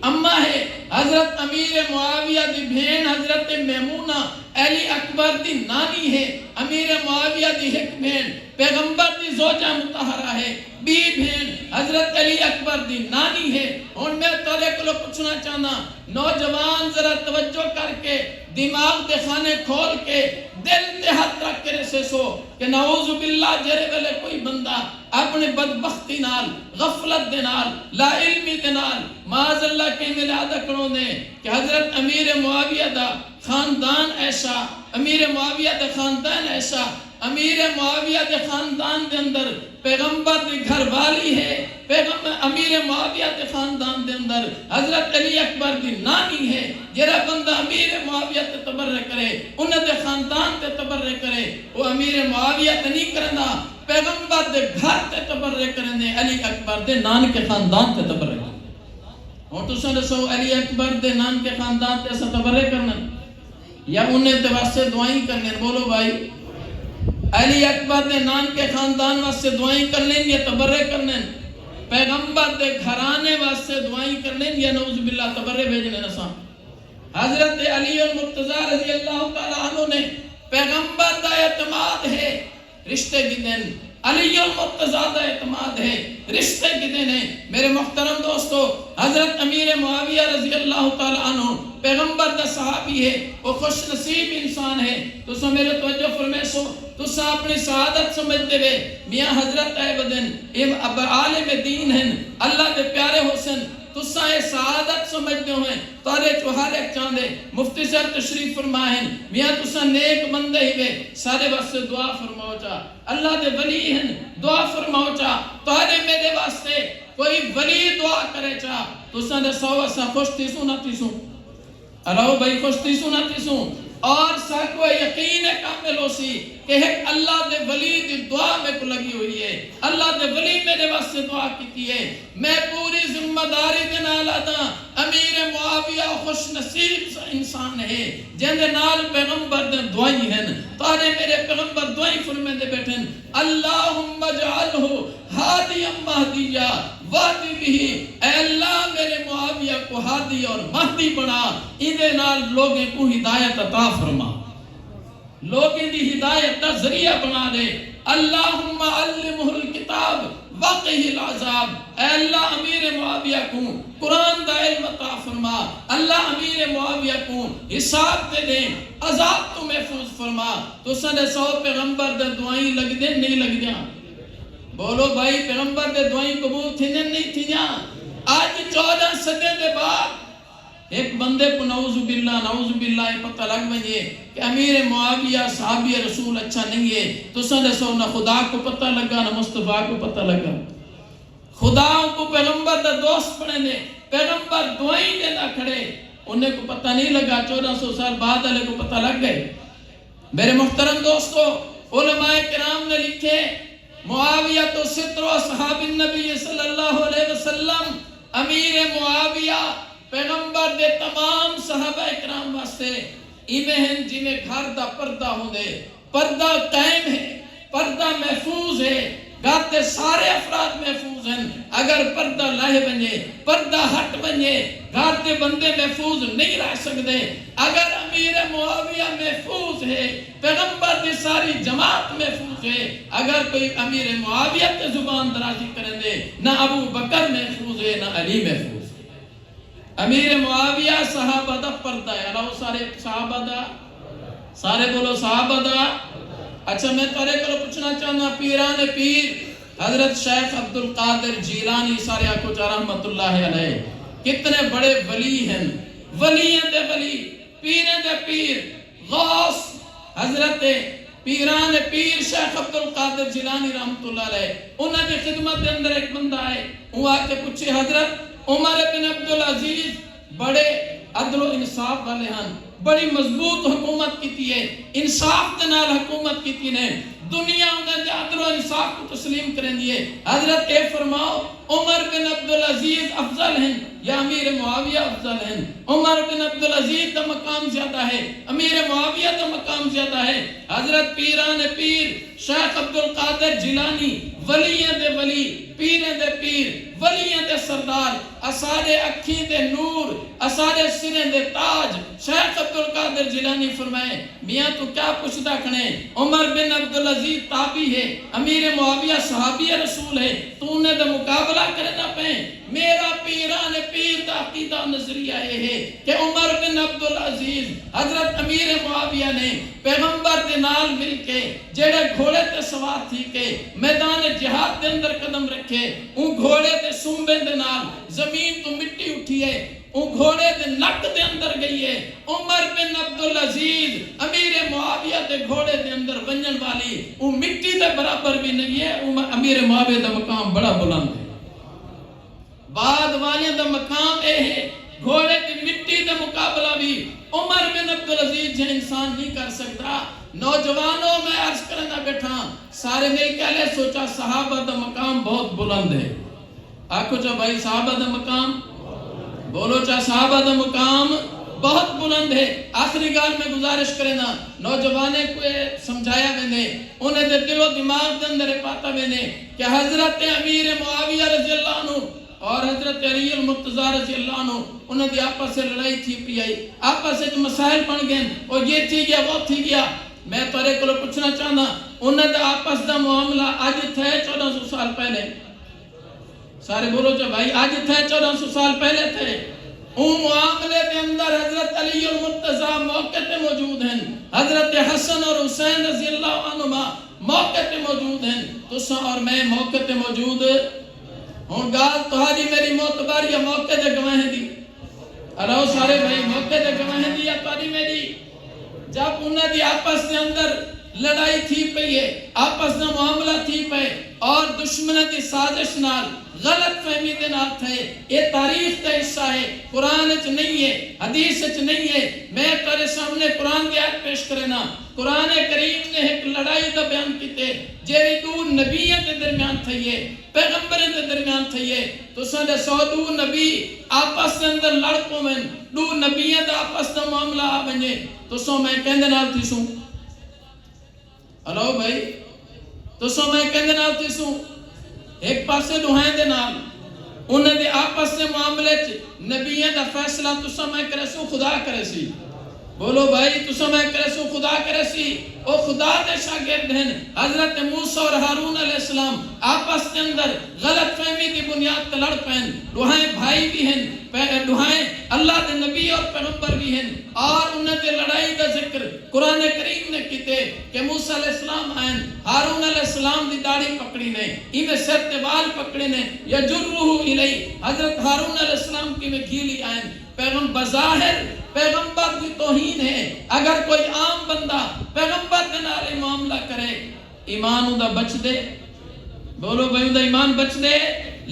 اماں ہے۔ حضرت امیر معاویہ دی بہن حضرت میمونہ علی اکبر دی نانی ہے، امیر معاویہ دی ایک بہن پیغمبر دی زوجہ مطہرہ ہے، بی بہن حضرت علی اکبر دی نانی ہے۔ اور میں تارے کو پوچھنا چاہنا، نوجوان ذرا توجہ کر کے دماغ دے خانے کھول کے دل تے ہاتھ رکھ کے سے سو کہ نعوذ باللہ جرے ویلے کوئی بندہ اپنے بدبختی نال، غفلت دے نال، لا علمی دے نال معاذ اللہ کے ملادہ کروں نے کہ حضرت امیر معاویہ دا خاندان ایسا، امیر معاویہ دا خاندان ایسا، امیر معاویہ دے خاندان دے اندر پیغمبر دی گھر والی ہے، امیر معاویہ دے خاندان دے اندر حضرت علی اکبر دی نانی ہے۔ جرا بندہ امیر معاویہ تے تبرک کرے، انہ دے خاندان تے تبرک کرے، وہ امیر معاویہ تے نہیں کرنا، پیغمبر دے گھر تے تبرک کرنے، علی اکبر دے نان کے خاندان تے تبرک کرنے۔ اور تو سن سو علی اکبر دے نان کے خاندان تے سا تبرک کرنے یا انہیں تے واسطے دعائیں کرنے؟ بولو بھائی، علی اکبر دے نان کے خاندان واسطے دعائیں کرنے یا تبرک کرنے؟ پیغمبر دے گھرانے واسطے دعائیں کرنے یا نعوذ باللہ تبرک بھیجنے نسا؟ حضرت علی المرتضی رضی اللہ تعالیٰ عنہ نے پیغمبر دا اعتماد ہے، رشتے کی دن علی المرتضی دا اعتماد ہے، رشتے کی دن ہے۔ میرے محترم دوستو، حضرت امیر معاویہ رضی اللہ تعالیٰ عنہ پیغمبر دا صحابی ہے، وہ خوش نصیب انسان ہے۔ تو سو میرے توجہ فرمے سو، تو سا اپنی سعادت سمجھتے ہوئے میاں حضرت عبدن عالم دین ہیں، اللہ دے پیارے حسن، تو سا یہ سعادت سمجھتے ہوئے تارے چوہار ایک چاندے مفتی صاحب تشریف فرمائیں، میاں تو سا نیک بندے ہوئے سارے واسطے دعا فرماؤ چاہ، اللہ دے ولی ہیں دعا فرماؤ چاہ، تارے میرے واسطے کوئی ولی دعا کرے چاہ، تو سا نے سو سا خوش تیسوں نہ تیسوں، اللہ بھائی خوش تیسوں نہ تیسوں، اور سا کو یقین کامل ہو سی کہ ایک اللہ دے ولی دی دعا میں کو لگی ہوئی ہے، اللہ دے ولی میرے واسطے دعا کی ہے۔ میں پوری ذمہ داری دے نال ادا امیر معاویہ خوش نصیب انسان ہے جن دے نال پیغمبر دے دعائیں ہیں، تارے میرے پیغمبر دعائیں فرمے دے بیٹھن، اللہم اجعلہ ہادیا مہدیا وادی بھی، اے اللہ میرے معاویہ کو ہادی اور مہدی بنا، ایدے نال لوگیں کو ہدایت عطا فرما، لوگیں دی ہدایت دا ذریعہ بنا دے۔ اللہم علمہ الکتاب وقہ العذاب، اے اللہ امیر معاویہ کو قرآن دا علم عطا فرما، اللہ امیر معاویہ کو حساب دے دیں، عذاب تو محفوظ فرما۔ تو سنے 100 پیغمبر دے دعائیں لگ دیں نہیں لگ دیں؟ بولو بھائی پیغمبر دے دعائیں قبول تھی نہیں تھی؟ آج 14 صدی دے بعد ایک بندے کو نعوذ باللہ پتہ لگ بنجے کہ امیر معاویہ صحابی رسول اچھا نہیں ہے، تو سنے سو نہ خدا کو پتہ لگا نہ مصطفیٰ کو پتہ لگا۔ خدا کو پیغمبر دا دوست پڑھے نے، پیغمبر دعائیں دینا کھڑے، انہیں کو پتہ نہیں لگا، 1400 سال بعد علیہ کو پتہ لگ گئے۔ میرے محترم دوستو، علماء کرام نے لکھے معاویہ تو ستر اصحاب النبی صلی اللہ علیہ وسلم، امیر معاویہ پیغمبر دے تمام صحابہ اکرام واسطے ایویں ہیں جنہیں گھر دا پردہ ہوں دے، پردہ قائم ہے، پردہ محفوظ ہے، گھر دے سارے افراد محفوظ ہیں۔ اگر پردہ لاہے بنے، پردہ ہٹ بنے، گھر دے بندے محفوظ نہیں رہ سکتے۔ اگر امیر معاویہ محفوظ ہے، پیغمبر دی ساری جماعت محفوظ ہے۔ اگر کوئی امیر معاویہ تے زبان درازی کریں دے، نہ ابو بکر محفوظ ہے نہ علی محفوظ ہے۔ امیر معاویہ صحابہ دا پردہ ہے، اللہ سارے صحابہ دا، سارے بولو صحابہ دا۔ اچھا میں تارے کو پوچھنا چاہنا، پیران پیر حضرت شیخ عبدالقادر جیلانی سارے آکو چاہ رحمت اللہ علیہ کتنے بڑے ولی ہیں، ولییں دے ولی، پیریں دے پیر، غوث حضرت پیران پیر شیخ عبدالقادر جیلانی رحمت اللہ علیہ، انہوں نے خدمت دے اندر ایک بندہ آئے، وہ آکے پوچھے حضرت عمر بن عبدالعزیز بڑے عدل و انصاف والے ہیں، بڑی مضبوط حکومت کیتی ہے، انصاف کے نال حکومت کیتی نے، دنیا انہیں عدل و انصاف کو تسلیم کریں دیئے۔ حضرت اے فرماؤ عمر بن عبدالعزیز افضل ہیں یا امیر معاویہ افضل ہیں؟ عمر بن عبدالعزیز دا مقام زیادہ ہے، امیر معاویہ دا مقام زیادہ ہے۔ حضرت پیران پیر شیخ عبدالقادر جیلانی ولییں دے ولی، پیریں دے پیر، ولییں دے سردار، اسادے اکھیں دے نور، اسادے سریں دے تاج، شیخ عبدالقادر جیلانی فرمائے میاں تو کیا پوچھتا کھنے؟ عمر بن عبدالعزیز تابعی ہے، امیر معاویہ صحابی رسول ہے، تو انہیں دے مقابلہ کرنا پہیں۔ میرا پیران پیر دا عقیدہ نظریہ ہے کہ عمر بن عبدالعزیز حضرت امیر معاویہ نے پیغمبر دے نال مل کے جڑے گھوڑے تے سوار تھی کے میدان جہاد دے اندر قدم رکھے، ان گھوڑے تے سومبے دے نال زمین تو مٹی اٹھی ہے، ان گھوڑے دے نک دے اندر گئی ہے۔ عمر بن عبدالعزیز امیر معاویہ دے گھوڑے دے اندر ونجن والی ان مٹی دے برابر بھی نہیں ہے۔ امیر معاویہ دا مقام بڑا بلند ہے، بعد والے دا مقام اے ہے، گھوڑے دی مٹی دا مقابلہ بھی عمر بن عبدالعزیز جو انسان نہیں کر سکتا۔ نوجوانوں میں عرض کرنا بیٹھا، سارے مل کے لے سوچا صحابہ دا مقام بہت بلند ہے۔ آکھو چاہ بھائی صحابہ دا مقام، بولو چاہ صحابہ دا مقام بہت بلند ہے۔ آخری گال میں گزارش کرنا، نوجوانے کو سمجھایا میں نے، انہیں دے دل و دماغ دے اندر پاتا میں نے کہ حضرت امیر معاویہ رضی اللہ عنہ اور حضرت علی المرتضیٰ رضی اللہ عنہ انہیں دی آپس سے لڑائی تھی پی آئی، آپس سے مسائل بن گئے اور یہ تھی گیا وہ تھی گیا۔ میں تورے کو پوچھنا چاہنا، انہیں دا آپس دا معاملہ آج تھے 1400 سال پہلے، سارے بولو جو بھائی آج تھے 1400 سال پہلے تھے۔ ان معاملے دے اندر حضرت علی المرتضیٰ موقع تے موجود ہیں، حضرت حسن اور حسین رضی اللہ عنہما موقع تے موجود ہیں، تو سا اور میں موقع تے موجود ہوں۔ گال تہاری میری معتبر یا موقع دے گواہیں دی، اللہ سارے بھائی موقع دے گواہیں دی یا تہاری میری؟ جب انہیں دی آپس دے اندر لڑائی تھی پئی ہے، آپس دا معاملہ تھی پئے اور دشمن دی سازش نال غلط فہمی دے نال تھے، یہ تاریخ کا حصہ ہے، قرآن وچ نہیں ہے، حدیث وچ نہیں ہے۔ میں تیرے سامنے قرآن کی آیت پیش کرنا، قرآن کریم نے ایک لڑائی دا بیان کیتے جیڑی دو نبیوں کے درمیان تھی ہے، پیغمبروں کے درمیان تھی ہے۔ تو سارے 100 دو نبی آپس کے اندر لڑ پویں، دو نبیوں دا آپس دا معاملہ آ بنے، تو سو میں کہندے نال تھی سوں، ہلو بھائی، تو سو میں کہندے نال تھی سوں، ایک پاسے دوہائیں دے نال انہیں دے آپس سے معاملے نبیوں دا فیصلہ تسا میں کرے سو خدا کرے سی. بولو بھائی تسا میں کرے سو خدا کرے سی. او خدا دے شاگرد ہیں. حضرت موسیٰ اور ہارون علیہ السلام آپس کے اندر غلط فہمی دی بنیاد تے لڑ پین. دوہائیں بھائی بھی ہیں, دوہائیں اللہ دے نبی اور پیغمبر بھی ہیں. اور انہیں دے لڑائی دا ذکر قرآن کریم نے کیتے کہ موسیٰ علیہ السلام آئیں, ہارون علیہ السلام دی داڑھی پکڑی نے, ایمیں سر تے بال پکڑے نے, یجرہ الی. حضرت ہارون علیہ السلام کی میں گھیلی آئیں. پیغمبر ظاہر پیغمبر کی توہین ہے. اگر کوئی عام بندہ پیغمبر کے نارے معاملہ کرے ایمان دا بچ دے. بولو بھائی دا ایمان بچ دے.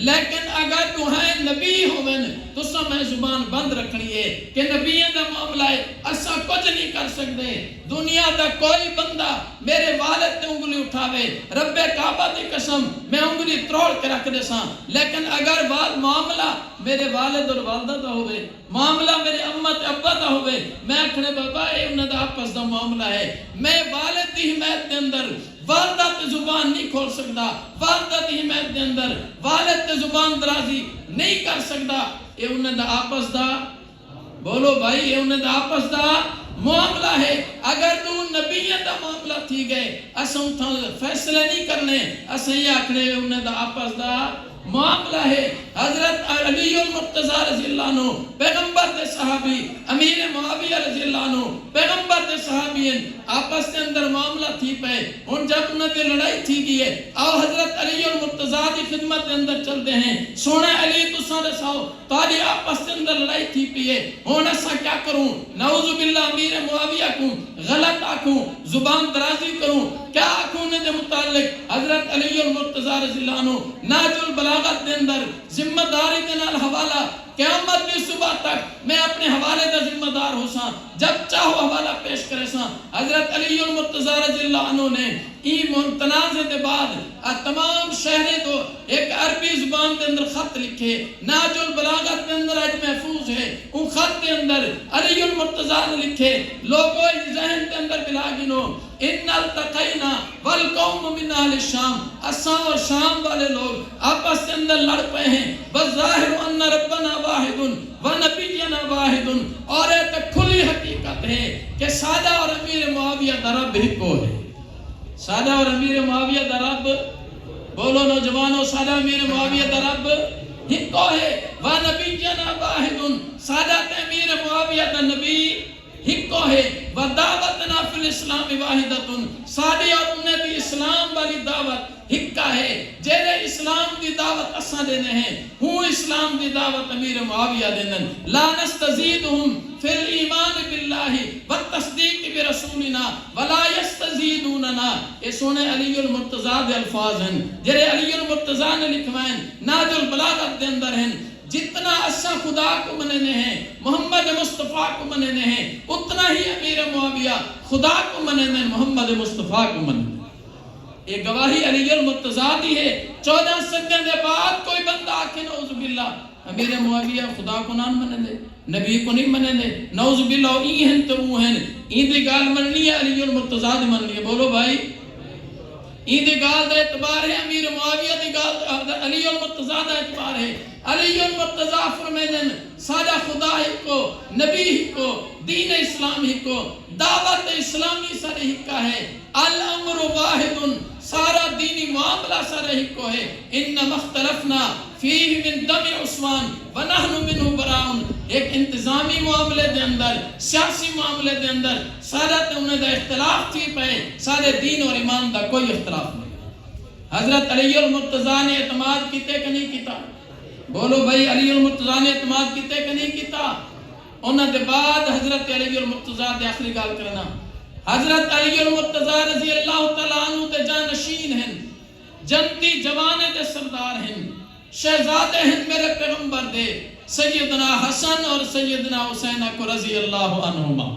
لیکن اگر تمہیں نبی ہوئن تو سمیں زبان بند رکھنی ہے کہ نبی دا معاملہ ہے اسا کچھ نہیں کر سکتے. دنیا دا کوئی بندہ میرے والد تے انگلی اٹھاوے رب کعبہ دی قسم میں انگلی تروڑ کے رکھ دے ساں. لیکن اگر معاملہ میرے والد اور والدہ دا ہوئے, معاملہ میرے امت ابا دا ہوئے, میں اکھنے بابا اے انہاں دا آپس دا معاملہ ہے, میں والد دی حمایت دے اندر والدہ تے زبان نہیں کھول سکتا, والدہ دی حمایت دے اندر والد تے زبان درازی نہیں کر سکتا. اے انہاں دا آپس دا, بولو بھائی اے انہاں دا آپس دا معاملہ ہے. اگر تو نبیوں دا معاملہ تھی گئے اساں فیصلے نہیں کرنے, اساں یہ آکھنے انہاں دا آپس دا معاملہ ہے. حضرت علی المرتضی رضی اللہ عنہ پیغمبر دے صحابی, امیر معاویہ رضی اللہ عنہ پیغمبر دے صحابی ہیں, آپس کے اندر معاملہ تھی پہ. ان جب انہوں نے لڑائی تھی گئی ہے آؤ حضرت علی المرتضی کی خدمت کے اندر چلتے ہیں. سونا علی تو سارے ساؤ تاری آپس کے اندر لڑائی تھی پی ہے. ہون ایسا کیا کروں, نعوذ باللہ امیر معاویہ کو غلط آکھوں, زبان درازی کروں, کیا آکھوں نے دے متعلق. حضرت علی المرتضی رضی اللہ عنہ ناج البلاغت دے اندر ذمہ داری کے نال حوالہ قیامت کی صبح تک میں اپنے حوالے دا ذمہ دار ہو ساں, جب چاہو حوالہ پیش کرے ساں. حضرت علی المرتضی رضی اللہ عنہ نے این تنازع دے بعد تمام شہریں تو ایک عربی زبان دے اندر خط لکھے, ناج البلاغت دے اندر آج محفوظ ہے. ان خط دے اندر علی المرتضی نے لکھے لوگوں ذہن دے اندر بلا گنو ان التقینا والقوم من اہل الشام, اساں اور شام والے لوگ آپس کے اندر لڑ پے ہیں. بظاہر ان ربنا واحد ونبینا واحد, اور یہ تو کھلی حقیقت ہے کہ سادہ اور امیر معاویہ دا رب ہی کو ہے. سادہ اور امیر معاویہ دا رب, بولو نوجوانوں, سادہ امیر معاویہ دا رب ہی کو ہے. ونبینا واحد, سادہ امیر معاویہ دا نبی ہکو ہے. ودعوتنا فی الاسلام واحدۃ, ساڈی اور انہیں بھی اسلام والی دعوت ہکا ہے. جیلے اسلام دی دعوت اساں دینے ہیں, ہوں اسلام دی دعوت امیر معاویہ دینے. لا نستزیدہم فی الایمان باللہ والتصدیق برسولنا ولا یستزیدوننا. یہ سونے علی المرتضی دے الفاظ ہیں جیلے علی المرتضی نے لکھوائیں ناج البلاغت دے اندر ہیں. جتنا اسا خدا کو مننے ہیں, محمد مصطفیٰ کو مننے ہیں, اتنا ہی امیر معاویہ خدا کو مننے ہیں, محمد مصطفیٰ کو مننے. یہ گواہی علی المرتضی دی ہے. 14 سدیاں دے بعد کوئی بندہ آکھے نعوذ باللہ امیر معاویہ خدا کو نہ مننے, نبی کو نہیں مننے, نعوذ باللہ ای ہیں تو وہ ہیں. این دی گال مننی ہے, علی المرتضی دی مننی ہے. بولو بھائی این دی گال دا اعتبار ہے, امیر معاویہ دی گال علی المرتضی دا اعتبار ہے. علی المرتضی فرمائیں سارا خدا ہی کو, نبی ہی کو, دین اسلام ہی کو, دعوت اسلامی سارے ہی کا ہے. الامر واحد, سارا دینی معاملہ سارے ہی کو ہے. انما اختلفنا فیہ من دم عثمان ونحن منہ براؤن. ایک انتظامی معاملے دے اندر, سیاسی معاملے دے اندر سارا تے انہیں دا اختلاف تھی پہ, سارے دین اور ایمان دا کوئی اختلاف نہیں. حضرت علی المرتضی نے اعتماد کیتے کہ نہیں کیتا؟ بولو بھائی علی المرتضی نے اعتماد کیتے کہ نہیں کیتا؟ انہوں دے بعد حضرت علی المرتضی دے آخری گال کرنا. حضرت علی المرتضی رضی اللہ تعالیٰ عنہ دے جانشین ہیں, جنتی جوانے دے سردار ہیں, شہزادے ہیں میرے پیغمبر دے, سیدنا حسن اور سیدنا حسین کو رضی اللہ عنہما.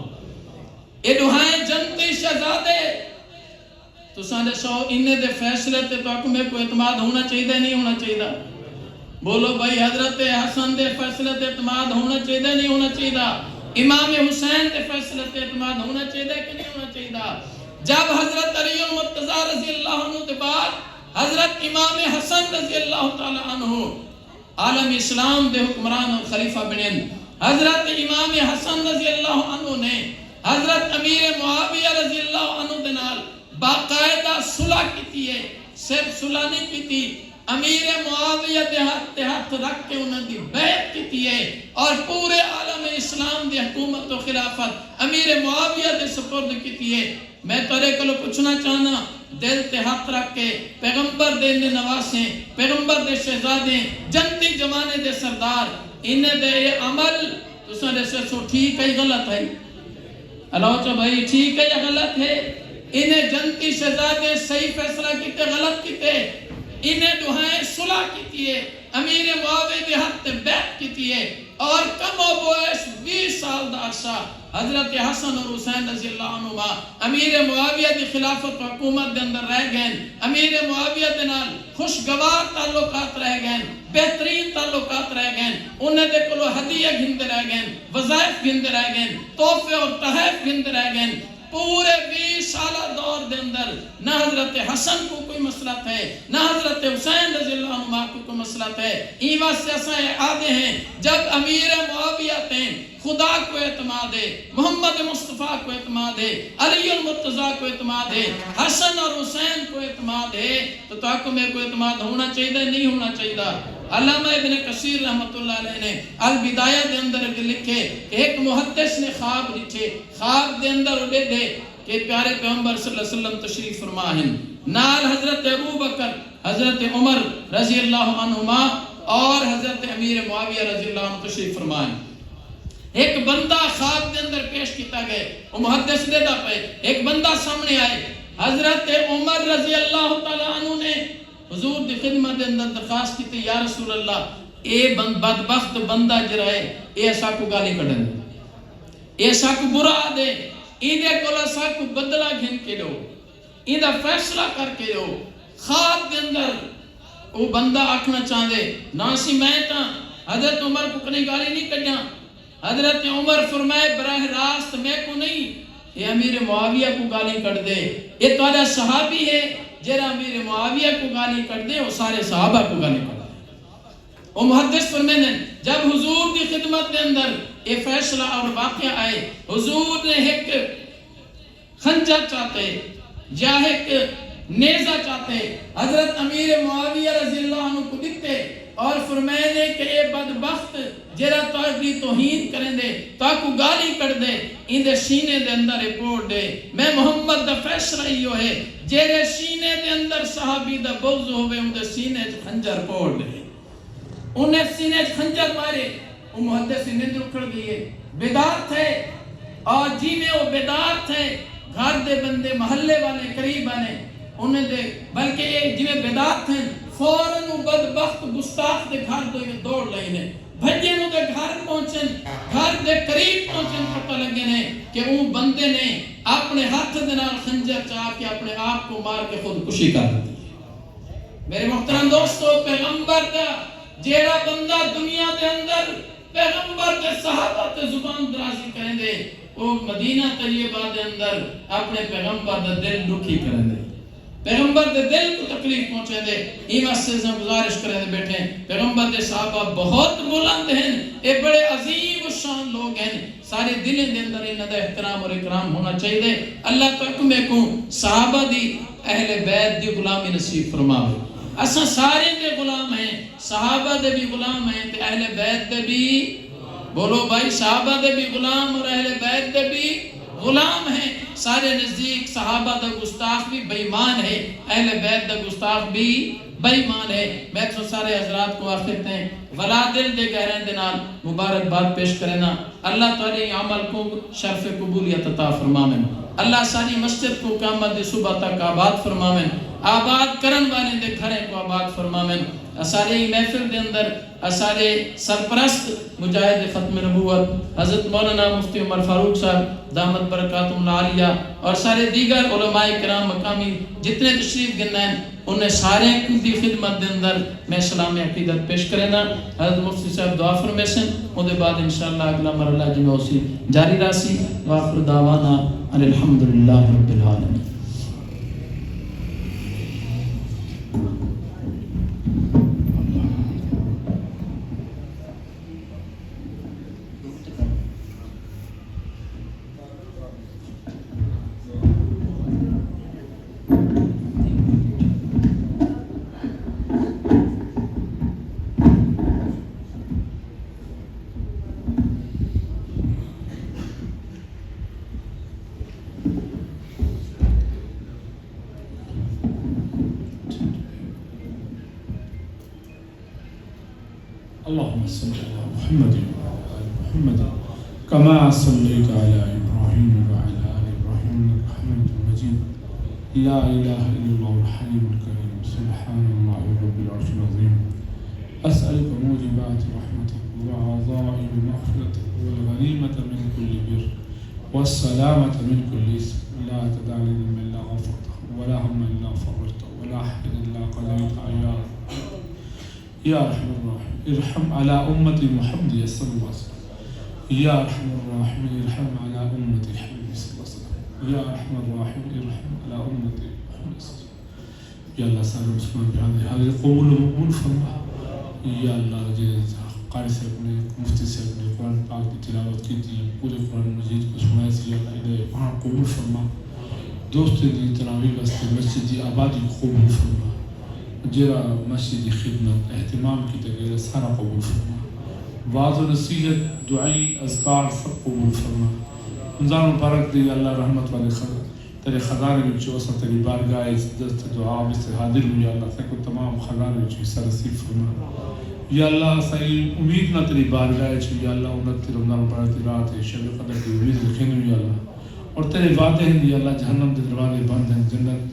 یہ دوہائیں جنتی شہزادے تو سانے سو انہیں دے فیصلے تے تو میں کو اعتماد ہونا چاہیے نہیں ہونا چاہیے؟ بولو بھائی حضرت حسن دے فیصلے تے اعتماد ہونا چاہیے نہیں ہونا چاہیے؟ امام حسین دے فیصلے تے اعتماد ہونا چاہیے کہ نہیں ہونا چاہیے؟ جب حضرت علی المرتضی رضی اللہ عنہ کے بعد حضرت امام حسن رضی اللہ تعالی عنہ عالم اسلام دے حکمران اور خلیفہ بنن حضرت امام حسن رضی اللہ عنہ نے حضرت امیر معاویہ رضی اللہ عنہ دے نال باقاعدہ صلح کیتی ہے صرف صلح نہیں کیتی امیر معاویہ دے ہاتھ رکھ کے انہوں دی بیعت کیتی ہے اور پورے عالم اسلام دی حکومت و خلافت امیر معاویہ دے سپرد کیتی ہے میں تورے کلو پوچھنا چاہنا دل تے ہاتھ رکھ کے پیغمبر دے نواسیں پیغمبر دے شہزادے جنتی زمانے دے سردار انہیں دے یہ عمل تساں دے سو ٹھیک ہے غلط ہے اللہ چا بھائی ٹھیک ہے یا غلط ہے انہیں جنتی شہزادے صحیح فیصلہ کیتے غلط کیتے انہیں دعائیں صلح کیتی ہے امیر معاویہ دے ہاتھ بیعت کیتی ہے اور کم و بیش 20 سال دا عرصہ حضرت حسن اور حسین رضی اللہ عنہ امیر معاویہ دی خلافت و حکومت دے اندر رہ گئے امیر معاویہ دے نال خوشگوار تعلقات رہ گئے بہترین تعلقات رہ گئے انہیں دے کلو ہدیہ گھندے رہ گئے وظائف گھندے رہ گئے تحفے اور تحائف گھندے رہ گئے پورے 20 سالہ دور دے اندر نہ حضرت حسن کو کوئی مسئلہ ہے نہ حضرت حسین رضی اللہ عنہ کو کوئی مسئلہ ہے ایوہ سے ایسا آدھے ہیں جب امیر معاویہ تھے خدا کو اعتماد ہے محمد مصطفیٰ کو اعتماد ہے علی المرتضیٰ کو اعتماد ہے حسن اور حسین کو اعتماد ہے تو آپ کو میں کو اعتماد ہونا چاہیے نہیں ہونا چاہیے علامہ ابن کثیر رحمت اللہ علیہ نے البدایہ دے اندر لکھے کہ ایک محدث نے خواب لکھے خواب دے اندر اڑے دے کہ پیارے پیغمبر صلی اللہ علیہ وسلم تشریف فرما ہیں نال حضرت ابو بکر حضرت عمر رضی اللہ عنہما اور حضرت امیر معاویہ رضی اللہ عنہ تشریف فرما ہیں ایک بندہ خواب دے اندر پیش کیتا گئے وہ محدث دے دا پہ ایک بندہ سامنے آئے حضرت عمر رضی اللہ تعالیٰ عنہ نے حضور دی خدمت دے اندر درخواست کی تھی یا رسول اللہ اے بدبخت بندہ جرا ہے اے ایسا کو گالی کڑن اے ایسا کو برا دے ایدے کولا سا کو بدلہ گھن کے دو ایدہ فیصلہ کر کے دو خواب دے اندر وہ بندہ آکھنا چاہ دے ناسی میں تا حضرت عمر کو کنی گالی نہیں کڑیاں حضرت عمر فرمائے براہ راست میں کو نہیں یہ امیر معاویہ کو گالی کر دے یہ توڑا صحابی ہے جرا امیر معاویہ کو گالی کر دے وہ سارے صحابہ کو گالی کر دے وہ محدث فرمائے جب حضور کی خدمت دے اندر یہ فیصلہ اور واقعہ آئے حضور نے ایک خنجر چاہتے یا ایک نیزہ چاہتے حضرت امیر معاویہ رضی اللہ عنہ کو دکھتے اور فرمائے کہ اے بدبخت جرا تاکہ توہین کریں دے تاکہ گالی کر دے ان دے سینے دے اندر رپورٹ دے میں محمد دا فیصلہ ہی ہے جیرے سینے دے اندر صحابی دا بغض ہوئے ان دے سینے خنجر پوڑ دے انہیں سینے خنجر مارے وہ محدث نیند اکھڑ گئی بیدار تھے اور جی میں وہ بیدار تھے گھر دے بندے محلے والے قریب آنے انہیں دے بلکہ ایک جی میں بیدار تھے فوراً وہ بدبخت گستاخ دے گھر دے دوڑ لئینے بھجے نو دے گھر پہنچن گھر دے قریب پہنچن پتہ لگے نے کہ وہ بندے نے اپنے ہاتھ دنال خنجر چاہ کے اپنے آپ کو مار کے خودکشی کر دی میرے محترم دوستو پیغمبر دا جیڑا بندہ دنیا دے اندر پیغمبر دے صحابہ تے زبان درازی کریں دے وہ مدینہ طیبہ دے اندر اپنے پیغمبر دا دل دکھی کریں دے پیغمبر دے دل کو تکلیف پہنچے دے ایمہ سے گزارش کریں دے بیٹھے پیغمبر دے صحابہ بہت بلند ہیں اے بڑے عظیم و شان لوگ ہیں سارے دلیں دے اندر انہاں دا احترام اور اکرام ہونا چاہیے دے اللہ تو حکم کو صحابہ دی اہل بیت دی غلامی نصیب فرماوے اساں سارے دے غلام ہیں صحابہ دے بھی غلام ہیں تے اہل بیت دے بھی بولو بھائی صحابہ دے بھی غلام اور اہل بیت دے بھی غلام ہیں سارے نزدیک صحابہ دا گستاخ بھی بیمان ہے اہل بیت دا گستاخ بھی بیمان ہے میں تو سارے حضرات کو آخرت ہیں ولا دل دے گہرین دنال مبارک بات پیش کرنا اللہ تعالی عمل کو شرف قبولیت عطا فرمامن اللہ ساری مسجد کو قیامت دی صبح تک آباد فرمامن آباد کرن والے دے گھریں کو آباد فرمامن اسارے محفل دے اندر اسارے سرپرست مجاہد ختم نبوت حضرت مولانا مفتی عمر فاروق صاحب دامت برکاتہم العالیہ اور سارے دیگر علماء کرام مقامی جتنے تشریف گننا ہیں انہیں سارے کی خدمت دے اندر میں سلام عقیدت پیش کرنا حضرت مفتی صاحب دعا فرمائے سن ان دے بعد انشاءاللہ اگلا مرحلہ جمع اسی جاری راسی وآخر دعوانا ان الحمدللہ رب العالمین اللهم صل على محمد وعلى آل محمد كما صليت على إبراهيم وعلى آل إبراهيم إنك حميد مجيد لا إله إلا الله الحليم الكريم سبحان الله رب العرش العظيم أسألك موجبات رحمتك وعظائم مغفرتك والغنيمة من كل بر والسلامة من كل اسم لا تدع لي ذنبا إلا غفرته ولا هما إلا فرجته ولا حزنا إلا قضيته يا أرحم الراحمين ارحم على أمة محمد صلى الله عليه وسلم يا أرحم الراحمين ارحم على أمة محمد صلى الله عليه وسلم يا أرحم الراحمين ارحم على أمة محمد صلى الله عليه وسلم يا الله سال مسلمان بهذه قبول ومقبول فرما یا اللہ جیسا قاری صاحب نے مفتی صاحب نے قرآن پاک کی تلاوت کی تھی پورے قرآن مجید کو سنایا سی اللہ انہیں وہاں قبول فرما دوست دی تراویح واسطے مسجد دی آبادی قبول فرما جرا مسجد دی خدمت اہتمام کی تغیر سارا قبول فرما وعظ و نصیحت دعائی اذکار سب قبول فرما انزان مبارک دی اللہ رحمت والے تیرے خزانے میں جو اصلا تیری بارگاہ دست دعا میں سے حاضر ہوں یا اللہ سکو تمام خزانے میں جو حصہ رسیب فرما یا اللہ صحیح امید نہ تیری بارگاہ چھو یا اللہ امت تیرے رمضان مبارک دی رات ہے شب قدر کی امید رکھیں ہوں یا اللہ اور تیرے وعدے ہیں یا اللہ جہنم دے دروازے بند ہیں جنت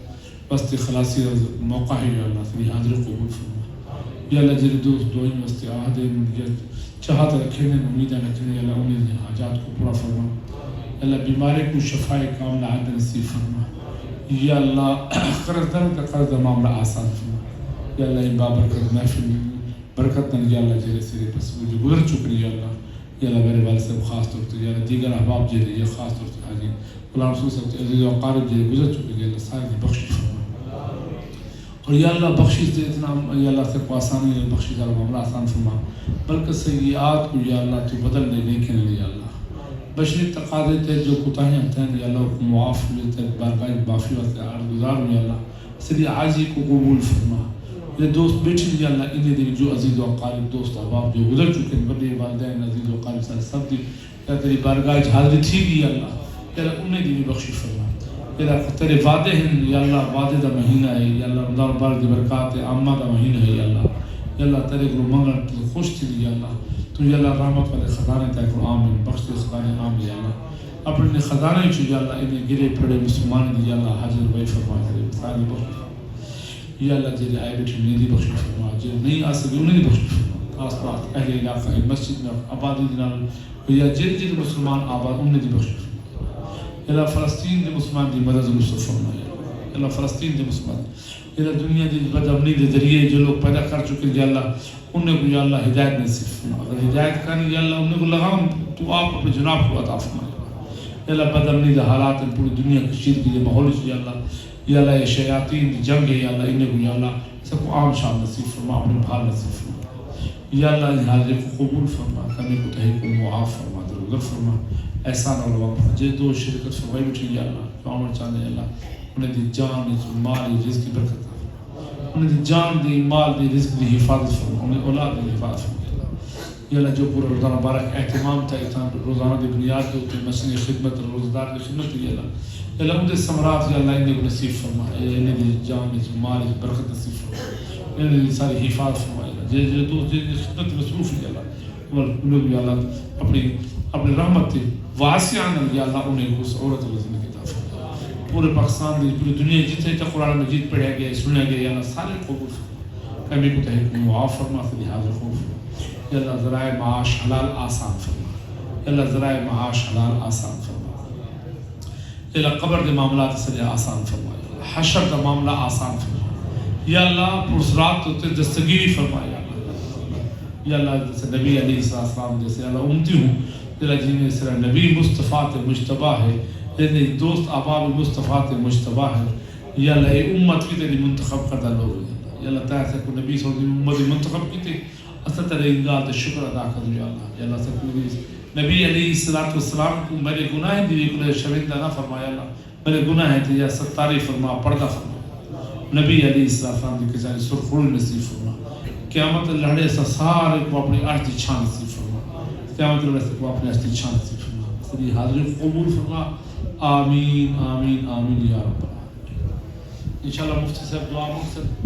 وسط خلاصی موقع ہے یا اللہ تیری حاضر قبول فرما یا اللہ جیرے دوست دعائیں وسط آہدے چاہت رکھیں امیدیں رکھیں یا اللہ انہیں حاجات کو پورا فرما اللہ بیماری کو شفاء کاملہ عدل نصیب فرما یا اللہ قرض در کا قرض معاملہ آسان فرما یا اللہ ان بابرکت محفل برکت نہ یا اللہ جیرے سیرے پس جو گزر چکے یا اللہ یا اللہ میرے والد صاحب خاص طور سے یا اللہ دیگر احباب جیرے یا خاص طور سے حاجی غلام رسول صاحب عزیز و قارب جیرے گزر چکے یا اللہ سارے بخشش فرما اور یا اللہ بخشش دے اتنا یا اللہ سے کو آسانی ہے بخشش کا معاملہ آسان فرما بلکہ سیئات کو یا اللہ تو بدل دے نیکن لے یا اللہ بشری تقاضے تھے جو کوتاہیاں تھیں یا اللہ کو معاف لیتے بارگاہ معافی واسطے عرضگزار ہوں یا اللہ سری عاجزی کو قبول فرما یہ دوست بیٹھے یا اللہ انہیں دے جو عزیز و قارب دوست احباب جو گزر چکے ہیں بڑے والدین عزیز و قارب سارے سب دی یا تیری بارگاہ حاضری تھی بھی یا اللہ یا اللہ انہیں دی بخشش فرما یا اللہ تیرے وعدے ہیں یا اللہ وعدے دا مہینہ ہے یا اللہ رمضان مبارک دی برکات عامہ دا مہینہ ہے یا اللہ تیرے کو منگل خوش تھی یا اللہ تو یا اللہ رحمت والے خزانے تھے کو آمین بخش دے خزانے آمین یا اللہ اپنے خزانے چھو یا اللہ انہیں گرے پھڑے مسلمان دی یا اللہ حاضر بھائی فرما کرے سارے بخش یا اللہ جیرے آئے بیٹھے انہیں دی بخش فرما جیرے نہیں آ سکے انہیں دی بخش فرما آس پاس اہل علاقہ مسجد میں آبادی دنال یا جیرے مسلمان آباد انہیں دی بخش فرما یا اللہ فلسطین دی مسلمان دی مدد مصطفیٰ فرما یا اللہ فلسطین دی مسلمان یا اللہ دنیا دی بدامنی دے ذریعے جو لوگ پیدا کر چکے یا اللہ انہیں کو یا اللہ ہدایت نصیب فرما اگر ہدایت کرنی یا اللہ انہیں کو لگام تو آپ اپنے جناب کو عطا فرما یا اللہ بدامنی دے حالات پوری دنیا کشید کی ماحول یا اللہ یہ شیاطین دی جنگ ہے یا اللہ انہیں کو یا اللہ سب کو عام شان نصیب فرما اپنے بھال نصیب فرما یا اللہ ان حاضر کو قبول فرما کمی کو تحقیق کو معاف فرما درگزر فرما احسان اور وقت جے دو شرکت فرمائی بیٹھے یا اللہ جو عمر چاہنے اللہ انہیں دی جان دی مال دی رزق کی برکت انہیں دی جان دی مال دی رزق دی حفاظت فرما انہیں اولاد دی حفاظت فرما یا اللہ جو پورا روزانہ بارک اہتمام تھا روزانہ دی بنیاد کے اوپر مسئلہ خدمت روزدار دی خدمت یا اللہ ان دے ثمرات یا اللہ انہیں کو نصیب فرما انہیں دی جان دی مال دی برکت نصیب فرما انہیں دی ساری حفاظت فرما جے دوست جے خدمت مصروف یا اللہ انہیں یا اللہ اپنی رحمت واسعاً یا اللہ انہیں اس عورت و زندگی عطا فرما پورے پاکستان دی پوری دنیا جتنے تک قرآن مجید پڑھا گیا سنا گیا یا اللہ سارے قبول فرما کمی کو تحقیق معاف فرما سے حاضر خوف یا اللہ ذرائع معاش حلال آسان فرما یا اللہ ذرائع معاش حلال آسان فرما یا اللہ قبر دے معاملات سے آسان فرما حشر دا معاملہ آسان فرما یا اللہ پرسرات تو دستگیری فرما یا اللہ جیسے نبی علیہ السلام جیسے اللہ امتی ہوں تیرا جنہیں سرا نبی مصطفیٰ مجتبہ ہے لیکن دوست احباب مصطفیٰ مجتبہ ہے یا اللہ یہ امت کی تیری منتخب کردہ لوگ ہیں یا اللہ تعالیٰ سے کو نبی صلی اللہ علیہ وسلم امت منتخب کی تھی اصلا تیرے انگار شکر ادا کر یا اللہ سے کو نبی علیہ السلام کو میرے گناہ دیوی کو شوندہ نہ فرمایا اللہ میرے گناہ ہیں یا ستاری فرما پردہ فرما نبی علیہ السلام دی کسانی سرخوڑ نصیب فرما قیامت لڑے سے سارے کو اپنی عرضی چھان نصیب فرما قیامت لڑے سے کو اپنی عرضی چھان نصیب فرما سری حاضر قبول فرما آمین آمین آمین یا رب العالمین انشاءاللہ مفتی صاحب دعا مقصد